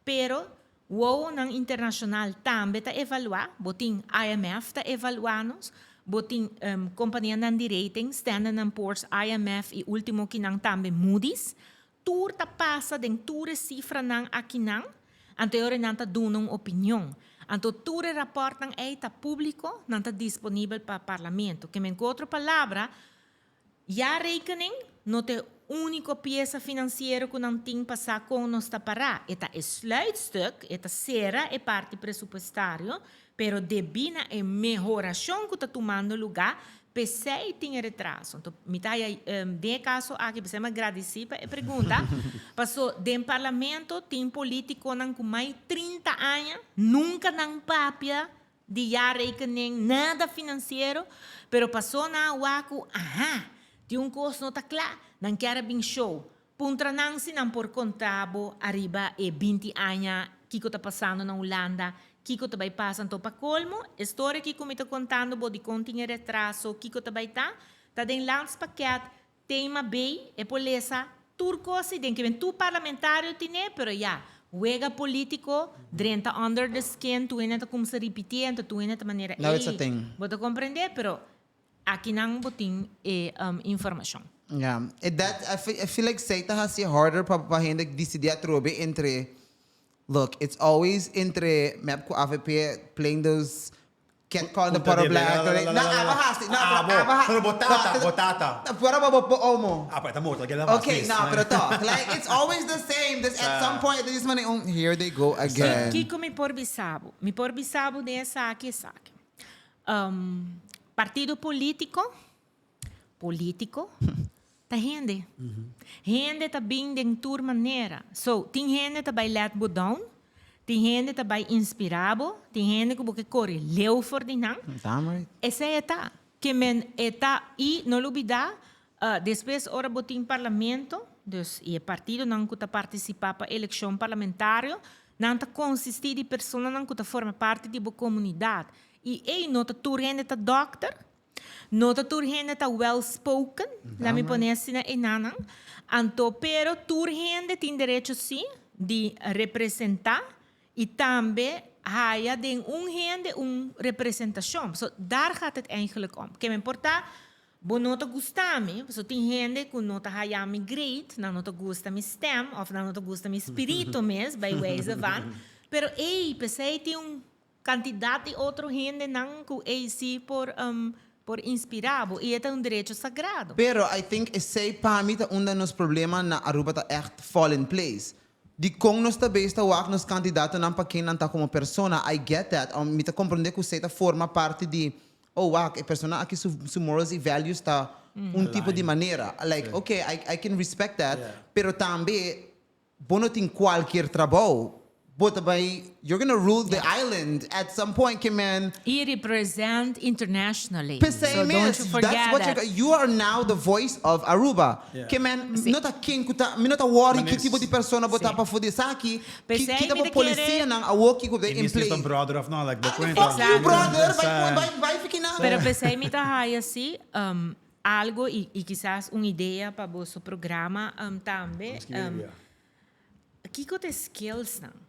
pero o ng internacional também está evaluar, boting IMF está evaluando, boting companhia ng rating, Standard & Poor's, IMF e último que nang também Moody's, tur ta passa den ture cifra nang aqui nang, anterior nang ta dunong opinião. Anto ture rapport nang ta público, nang ta disponível para parlamento. Que men com outra palavra, já rekening não tem única peça financeira que não tem passar com nós para. Eta sluitstuk, eta será é parte pressupostário, pero debina é melhoração que está tomando lugar Pensei tinha retraso. Então, me tá de caso aqui, pensei me agradeci para a pergunta. Passou do parlamento, tem político não com mais 30 anos, nunca não papia de já rekening, nada financeiro, pero passou na Waku, tem custo não tá claro, não quer bem show. Puntra não se não por contabo, arriba 20 anos, que está passando na Holanda, que também passa para colmo, história que eu estou contando, de continha retraso, que também está em landspaket, tema bem, é polícia, turco, se tem que ver, tu parlamentário tem, pero já, wega político, drenta under the skin, tu ainda como se repetir, tu ainda de maneira, Now it's a thing. Você compreender, pero aqui não botem informação. Yeah. I feel like Seita has it harder para gente decidir a trobe entre. Look, it's always entre map ko AVP playing those can't call the Punta poro de black. Pero botata. Pura bobo omo. Pero estamos Okay, no, pero talk. Like it's always the same. There's at some point there's money on here they go again. Kiko me por bisabo. Me por bisabo de saque. Partido político. Tá rende. Rende tá bem de tour maneira. So, tem rende tá vai let down. Tem rende tá vai inspirado. Tem rende que porque corre leu for de não. Damn right. Essa é tá. Que men tá e não olvidar. Depois ora botin parlamento. Dus e partido não que tá participar para eleição parlamentária. Não tá consistir de pessoa não que tá forma parte de boa comunidade. E nota tour rende tá doctor. Nota tur gente tá well spoken, lá me ponesse na enana. Anto pero tur gente tem direito sim de representar e também haya de gente representação. So daar gaat het eigenlijk om. Que me importa, bo nota gusta me, so tem gente que nota haya me great, na nota gusta me stem of na nota gusta me espírito mes by ways of van. Pero pensei tem candidato de outro gente não que sim por inspirado e é direito sagrado. Pero I think esse para mim tá um dos problemas na Aruba tá echt fall in place. De como nós também está wak nos candidatos não para quem não tá como persona, I get that. Me tá compreender que você tá forma parte de wak, a persona aqui su morals e values tá tipo de maneira. Like, okay, I can respect that. Pero também, bono tem qualquer trabalho. But you're gonna rule the island at some point, Kiman. You represent internationally. So don't you forget that. You are now the voice of Aruba. Kiman, not a king, not a worry, que tipo de persona botar para foder aqui, que tipo de polícia não, a work que in place. He's brother of no, like the Fuck you, brother. Vai ficar na. Pero pensei me tá assim, algo e quizás uma ideia para o seu programa também. Que que skills não?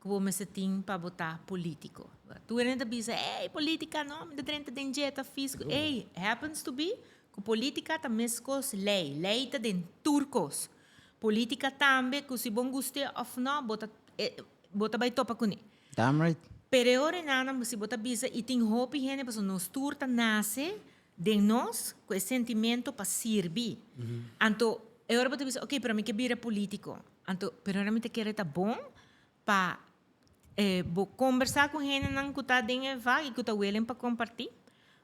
Como se tem para botar político. Tu ainda bisa, política não, me dentro de dieta físico. Happens to be que política também é lei tá den turcos. Política também que se bom goste of não, bota vai topa com ele. Damn right. Pero ora nana se bota bisa e tem hope gente para nos turta nasce de nós com esse sentimento para servir. Anto eu bota bisa, okay, para mim que vira político. Anto pero ora me te querer tá bom para conversar com gente não que está dentro vaga e que está willing para compartilhar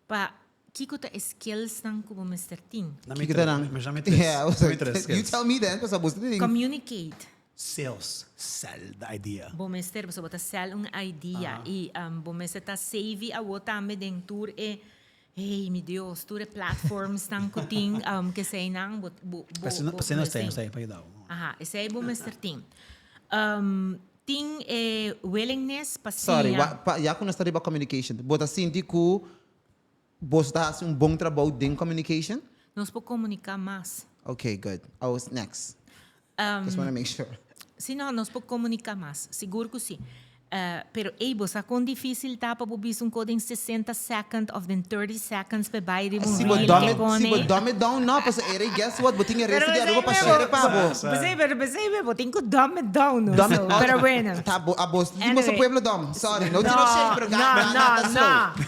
para que está skills não que vamos ter tem. You tell me then, because I communicate. Sales, sell the idea. Vamos ter, você bota sell uma idea e vamos ter save a outra também dentro e meu Deus, tu platforms não que tem que sei não, Você não tem, para ir dar. Esse aí vamos ter tem. Tem willingness para sorry, já que nós estamos communication, bota assim de que você está bom trabalho em communication? Nós podemos comunicar mais. Okay, good. I was next. Just want to make sure. Sim, nós podemos comunicar mais. Seguro que sim. Pero você com difícil tá para bobis code em 60 seconds of then 30 seconds para baile um Se você dumb it down, não, parce guess what? Botinha resta de arroba para share para bo. Você botinha que dumb it down, no. Pero bueno. Tá bo, a bo, você pueblo dumb. Sorry, no tiro shame, pero não.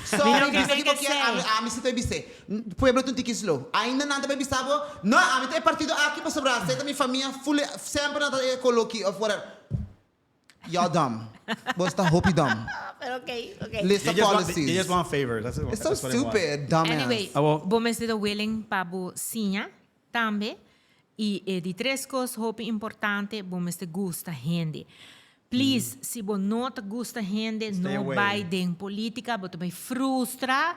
Sorry, porque a mim se te bise. Pueblo tu tiki slow. Ainda nada bem bisabo. Não, a mim tem partido aqui para sobrar. Sei da minha família full sempre nada coloque of whatever. Y'all dumb. Basta hope you dumb. Pero okay. List They of just, want, policies. they just want favors. It's so that's what they want. stupid, dumbass. Anyway, vamos a estar willing para sinha também. E de três coisas roupa importante, vamos estar gusta gente. Please, se você não te gusta gente, Stay não away. vai em política, você vai frustrar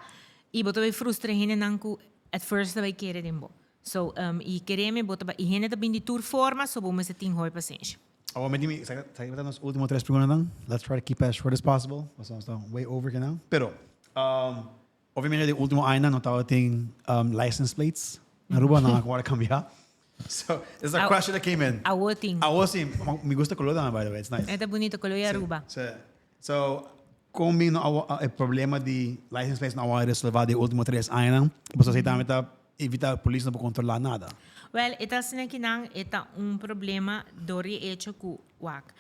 e você vai frustrar gente não que at first vai querer em bo. So, e queremos, você vai gente também de tour forma, so vamos estar tem hoi paciência. Oh, medimi, sabi ba nos último 3 preguntas lang? Let's try to keep as short as possible. Basta way over ka na. Pero, obviamente, yung último ay na, no tawag ting license plates. Naruba na ako kambia. So, it's a question that came in. Awoting. I was in, me gusta color naman, by the way. It's nice. Ito bonito, color Aruba. So, kung may no problema de license plates na awa resolvado yung último 3 ay na, basta sa itami ta, evita polícia não pode controlar nada. Well, ita sinakinang ita problema dori hecho ku wak.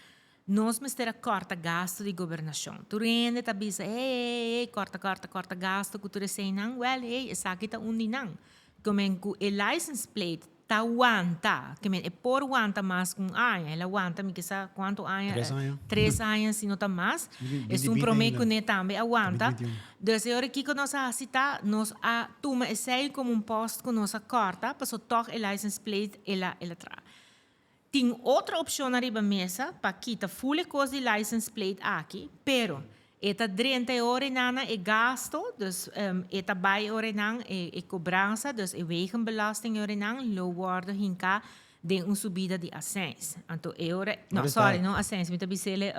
Nós mistera corta gasto de governação. Tu rende ta bisa, corta gasto ku tu resenang. Well, esa kita uninang. Komen ku license plate ta wanta, kemen por wanta mas kung aya, ela wanta mi kisa quanto aya? 3 anos. 3 anos sino ta mas. Es prometo ne tambe aguanta. Dus eu aqui que nós cita nós a tuma esse como post com nossa corta, passo toch license plate ela tra. Tem outra opção na riba mesa para quitar full coisa de license plate aqui, pero eta 30 ore nana e gasto, dus eta bij ore nang e cobrança, dus e wegenbelasting ore nang low worden hinka de subida de ascens. Anto eure, no sorry, no ascens, mita bisele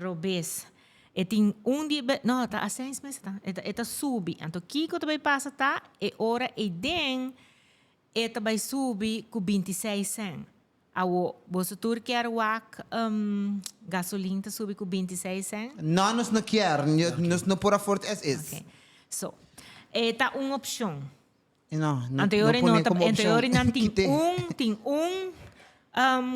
robes. E tem dia, no, ta ascens mas ta, eta subi. Anto kiko também passa ta e ora e den eta vai subir com 26 cent. Awo, você tur quer wak gasolina ta subir com 26 cent? Não, nós não quer. Nós não por afford as is. Okay. So, eta uma opção. Não, Anteriori não, anteriori não Kite. tem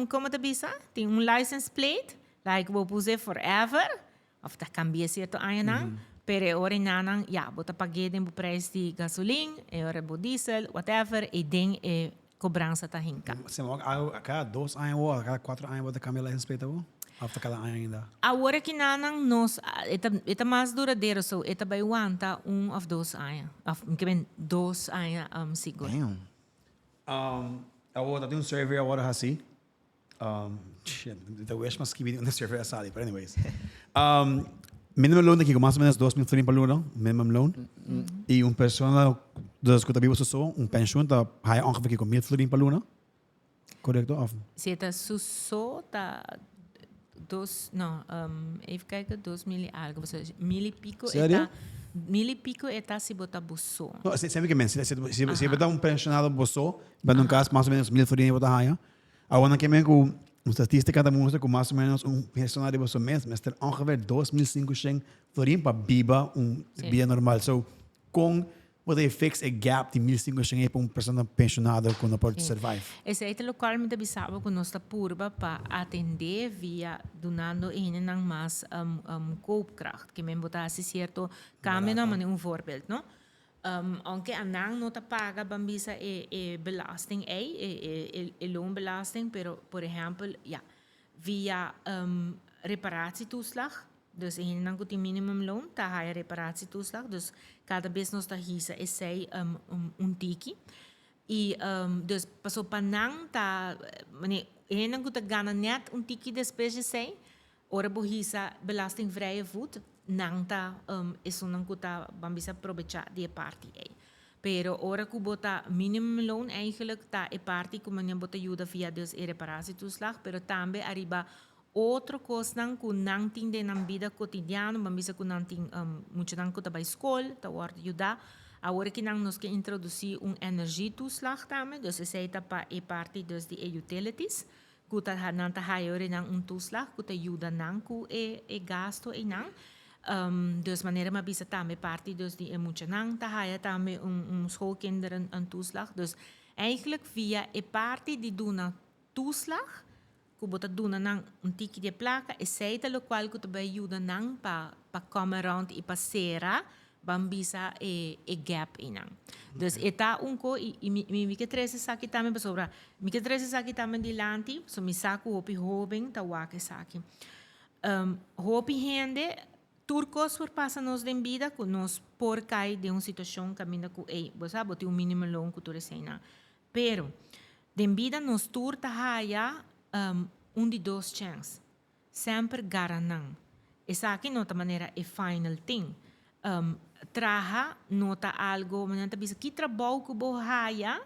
como te bisa? Tem license plate, like vou puser forever, of ta cambia certo ano não, pero ora nanang, ja, bota pague den preço de gasolina, e ora bo diesel, whatever, e den e cobrança ta hinka. Sim, a cada 2 anos, a cada 4 anos, você cambia license plate ou? After cada ano ainda. Agora que nanang nos, eta mais duradouro, so eta vai aguanta of 2 anos, que ben 2 anos seguro. Damn. Agora tem survey agora assim. Shit, the wish must keep on the survey aside, but anyways. Minimum loan daqui, mais ou menos 2 mil florins por ano, minimum loan. E uma pessoa das que vive só, pensioen, tá high ongeveer com 1000 florins por ano. Correto? Of? Se eta susso, tá even kijken, 2000 algo, mil e pico, Sério? mil e pico eta se botar busso. No, sempre que mense, se você um pensionado bosso, mas no caso mais ou menos 1000 florins botar high. Agora que me com estatística da música com mais ou menos pensionado bosso mês, mas ter ongeveer 2500 florins para biba vida normal. So com você fix a gap de 1500 para pessoa pensionada quando pode survive. Esse é o local me bisaba com nossa purba para atender via donando ng mais koopkracht. Que me botar se certo caminho não é voorbeeld, não? Aunque a nang não paga bambisa belasting loonbelasting, pero por exemplo, via reparatietoeslag. Dus in nang kuti minimum loan, ta haya reparatietoeslag. Dus cada vez nos ta hisa essay tiki. E dus paso panang ta mane nang kuta gana net tiki despeje sei. Ora bo hisa belastingvrije voet. Nang ta nang kuta bambisa aprovechar die party Pero ora ku bota minimum loan eigenlijk ta party ku manya bota ajuda via dus reparatietoeslag, pero tambe arriba outro coisa não que não tem de na vida cotidiana, mas que não tem muito não que tá para escola, tá hora de ajudar. Agora que não nos que introduzir energietoeslag também, dus essa é para parte dus de utilities, que tá não tá higher não toeslag, que tá ajuda não que gasto não. Dus maneira maar bisa também parte dus de muito não tá higher também schoolkinderen toeslag. Dus eigenlijk via parte de dona toeslag bota duna nang tiki de placa e seita lo qual que também ajuda nang pa come around e passera bambisa e gap inang. Dus eta unko mi que treze saki também sobra. Mi que treze saki também dilanti, so mi saku hopi hobing ta wake saki. Hopi hende turcos por passa nos den vida com nos por cai de uma situação caminha com você sabe, mínimo longo que tu recena. Pero den vida nos tur ta haya de dois chances. Sempre garanang. Esa aqui nota maneira é final thing. Traha nota algo, manenta bisa que trabalho que bo haya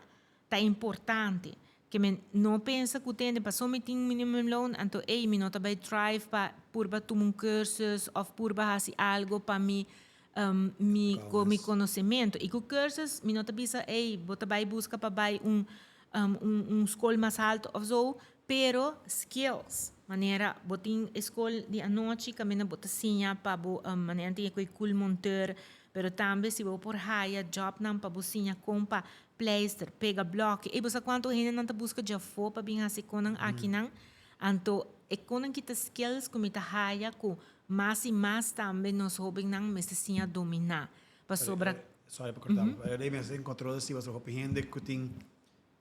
tá importante. Que men não pensa que tem para somente minimum loan, então me nota vai drive para por ba tomar cursos ou por ba hasi algo para mi conhecimento. E com cursos me nota bisa bota vai busca para vai escola mais alto ou so, pero skills. Maneira botin escola de a noite caminha bota sinha para bo maneira tem que cool montar, pero também se vou por haya job não para bo sinha compa pleister, pega bloco. E você quanto gente não busca já for para bem assim com aqui não. Então, é quando kita skills como ita haya com mais e mais também nós hobby não mas assim a dominar. Para sobra. Sorry para cortar. Eu dei mesmo encontrou se você hobby gente que tem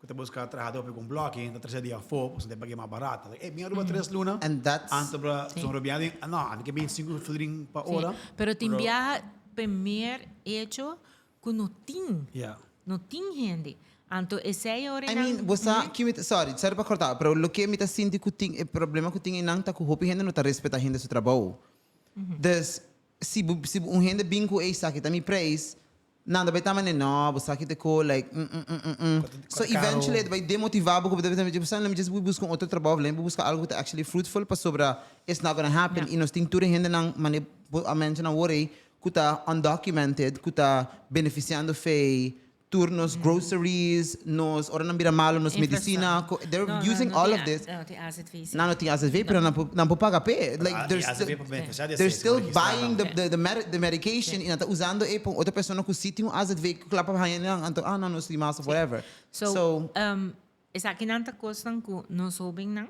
que busca trabalhar com um bloco, então trazer dia for, você tem pagar mais barato. Minha rua 3 luna. And that's anto para são robiado, não, que bem 5 florin para hora. Pero tem viaja primeiro hecho que não tem. Yeah. Não tem gente. Então, esse é I mean, você sorry para cortar, pero lo que me tá sentindo que tem o problema que tem não tá com hopi gente não tá respeita gente seu trabalho. Dus se gente bem com essa que tá me praise, nada vai também não, você aqui te co like So eventually vai demotivar porque deve ter pensando, let me just buscar outro trabalho, lembra buscar algo que é actually fruitful para sobra it's not gonna happen. E nós tem tudo gente não a mention worry que tá undocumented, que tá beneficiando fei turnos, groceries, nos ora não vira malo, nos medicina, they're using all of this. Não tem asset fee, pero não pode pagar pay. Like they're still buying the medication e tá usando para outra pessoa que se tem um asset fee que lá para ganhar então não nos mas whatever. So essa aqui não tá costando que nós soubem não,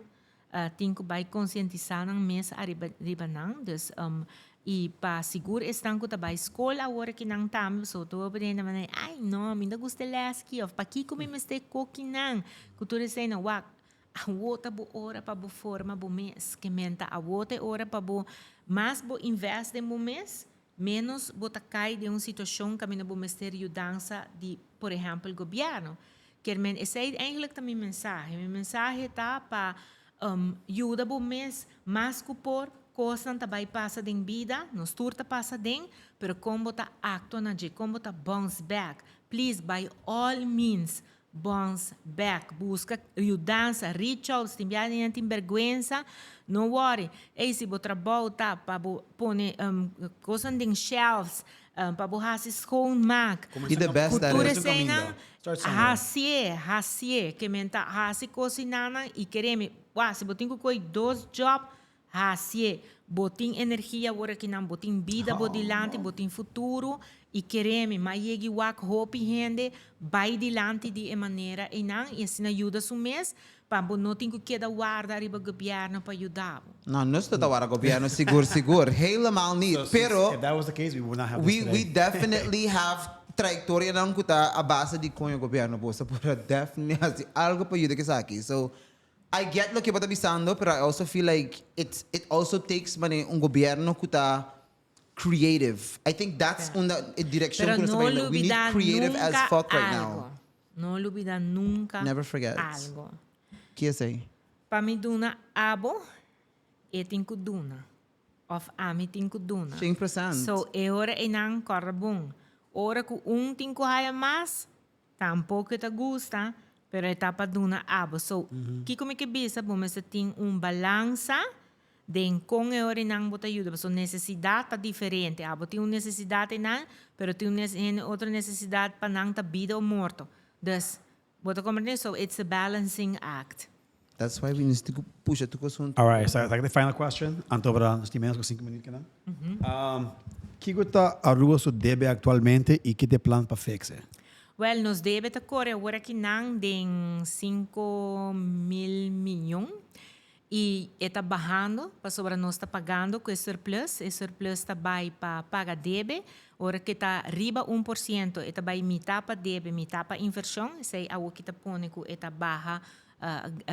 tem que vai conscientizar não mês arriba não, dus e para seguro estão que tá escola agora que não tam so tu aprende maneira ai não me ainda gosta leski of para que como me este coque não que tu disse não a outra bo hora para bo forma bo mês que menta a outra hora para bo mais bo investe no mês menos bo tá cai de uma situação que a minha bo mistério dança de por exemplo governo que men esse é eigenlijk também minha mensagem tá para ajuda bo mês mais que por coisas também passa em vida, nos turta passa em, pero como tá acto na de, como tá bounce back. Please, by all means, bounce back. Busca ajudança, reach out, se tiver gente em vergonha, não worry. E se você trabalha tá para pôr coisas em shelves, para borrar se schoonmaak. Be the best at Cultura it. cena, hasie, que menta hasie cozinana e queremos, se você tem que coi 2 jobs, hasie, botin energia agora que não botin vida bodilante, botin futuro e queremos mas chegue wak hopi gente vai dilante de maneira e não e assim ajuda o mês para não ter que queda guarda arriba governo para ajudar. Não, não estou a falar governo seguro, helemaal niet. Pero if that was the case, we would not have we definitely have trajectória não que tá a base de com o governo, bolsa para definitely assim algo para ajudar que aqui. So I get lo que você está pensando, but I also feel like it also takes governo que está creative. I think that's una direction que nós estamos we need creative as fuck right now. Não olvida nunca Never forget. algo. Que é isso? Para mim duna abo, e tem que duna. Of ami tem que duna. 100%. So é hora e não corre bom. Hora que tem que haya mais, tampouco te gusta. Pero etapa duna abo. So, que como que bisa, bom, você tem balança de com e ora não bota ajuda. So, necessidade tá diferente. Abo tem necessidade não, pero tem outra necessidade para não tá vida ou morto. Dus, bota compreender? So, it's a balancing act. That's why we need to push it to go soon. All right, so the final question. Anto para nós temos 5 minutos que que gota a rua so debe atualmente e que te plan para fixar? Well, nos debe te correr agora que não de 5 mil milhões e está bajando para sobre nós está pagando com o surplus está vai para pagar debe ora que está riba 1%, eta vai mitad para debe, mitad para inversión, sei a o que está pone que eta baja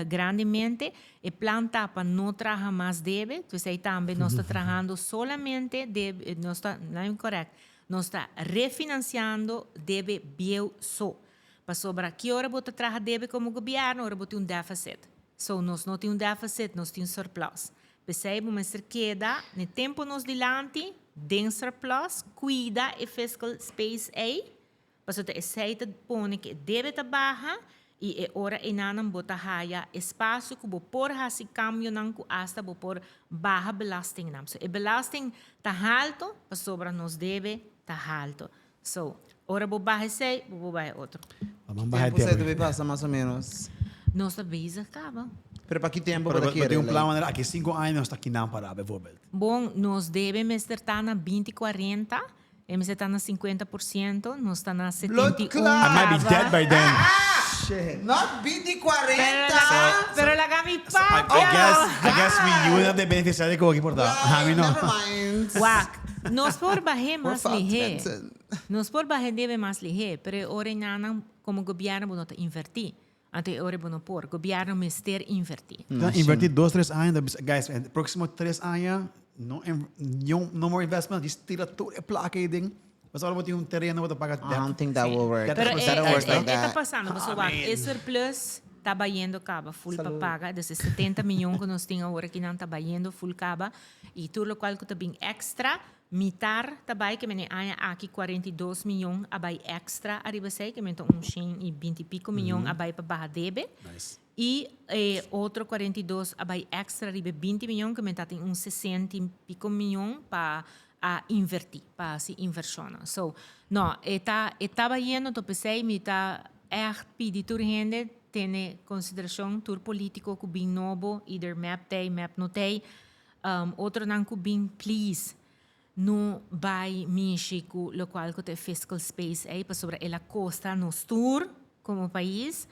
grandemente, e planta para no trabajar más debe, entonces ahí también no está trabajando solamente debe, no está, no es incorrecto, no está refinanciando debe bio só. Para sobrar que hora você trabalha debe como governo, hora você tem déficit. So, nós não temos déficit, nós temos surplus. Percebe, mas queda, no tempo nos dilante, tem surplus, cuida e fiscal space aí, para você aceita pôr que deve estar baixa, e ora enanam bota haya espaço que por hasi cambio nan ku hasta por baja belasting nam. So, e belasting tá alto, para sobra nos deve tá alto. So, ora bo baja sei, bo baja outro. Vamos bajar Tempo el você tiempo. deve passar mais ou menos. Nossa visa acaba. Pero para que tempo Pero você eu tenho quer? plan manera, aqui 5 anos está aqui não para, bijvoorbeeld. Bom, nos deve estar na 20-40, está na 50%, nós está na 71%. clot! I might be dead by then. Shit. Not BD 40! Pero la gami I pa. guess we you have the beneficiary ko aqui por dar. A mim não. Never mind. Wak. Nos por baje We're mais fucked, lihe. Benson. Nos por baje deve mais lihe, pero ora nana como governo bono ta invertir. Ante ora bono por governo mister invertir. Então, invertir 2, 3 anos, guys, próximo 3 anos, no more investment, just tira tudo e placa aí ding. Mas agora vou ter terreno, vou pagar I don't think that will work. That Pero was that works like está that. passando, mas Wak, esse plus estava indo caba full para pagar, desses 70 milhões que nós tínhamos agora que não estava indo full caba, e tudo o qual que está bem extra, mitar também que me ainda aqui 42 milhões a vai extra arriba sei que me então 20 e pico milhões a vai para barra debe. Nice. E outro 42 a vai extra arriba 20 milhões que me tá tem 60 e pico milhões para a invertir, para se inversão. So, no, estava indo, eu pensei, me está pedir tur gente tem consideração tur político que bem novo, either map tem, map não tem, outro não que bem please no vai mexer com o qual que tem fiscal space aí para sobre ela costa nos tour como país,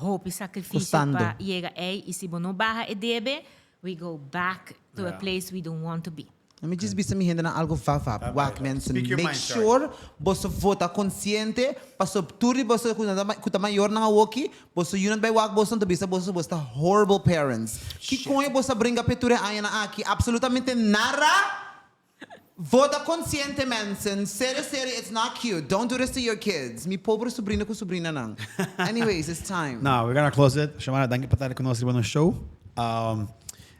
hope sacrifício Custando. para chegar aí e se não barra e debe, we go back to a place we don't want to be. Let me just be some hinda na algo fafap. Wak mensen. Speak your Make mind, sure você vota consciente para sobre tudo você kuta maior na woki, você unit by wak você não bisa você horrible parents. Que coisa você brinca peture aí na aqui absolutamente nada. Vota consciente mensen. Sério, it's not cute. Don't do this to your kids. Mi pobre sobrinho com sobrinha não. Anyways, it's time. Now, we're gonna close it. Shamara, danke por estar conosco no show.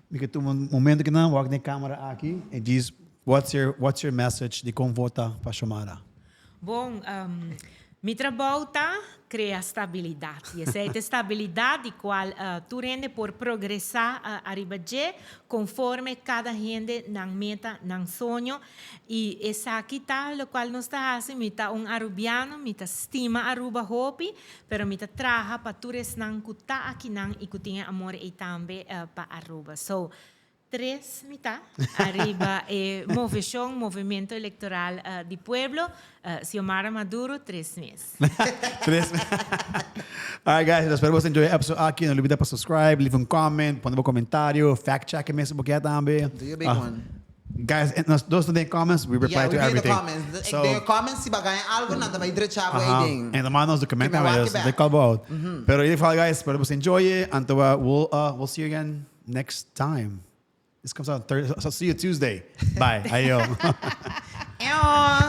Porque tu momento que não, walk na câmera aqui e diz what's your message de como votar para Shamara. Bom, mi trabalho cria estabilidade. E essa estabilidade qual tu rende por progressar arriba de conforme cada gente nang meta, nang sonho. E essa aqui tá, o qual nós está fazendo, mi tá arubiano, mi tá estima aruba hopi, pero mi tá traha para tu res nang kuta aqui nang e kutinha amor e tambe para aruba. So, 3 mitad arriba movimento electoral de pueblo Xiomara Maduro 3 meses. Alright guys, espero que vocês enjoy o episode aqui. Não olvide para subscribe, leave um comment, põe um comentário, fact check mesmo porque também. Do your big one. Guys, those are the comments. We reply Yeah, to we read the everything. comments. The comments si bagay algo na vai direto waiting. And the manos do comment Give me namin, walk it they back. call out. Pero yun guys, espero que vocês enjoy. Anto we'll see you again next time. This comes out Thursday. So see you Tuesday. Bye. Ayo. Ewan.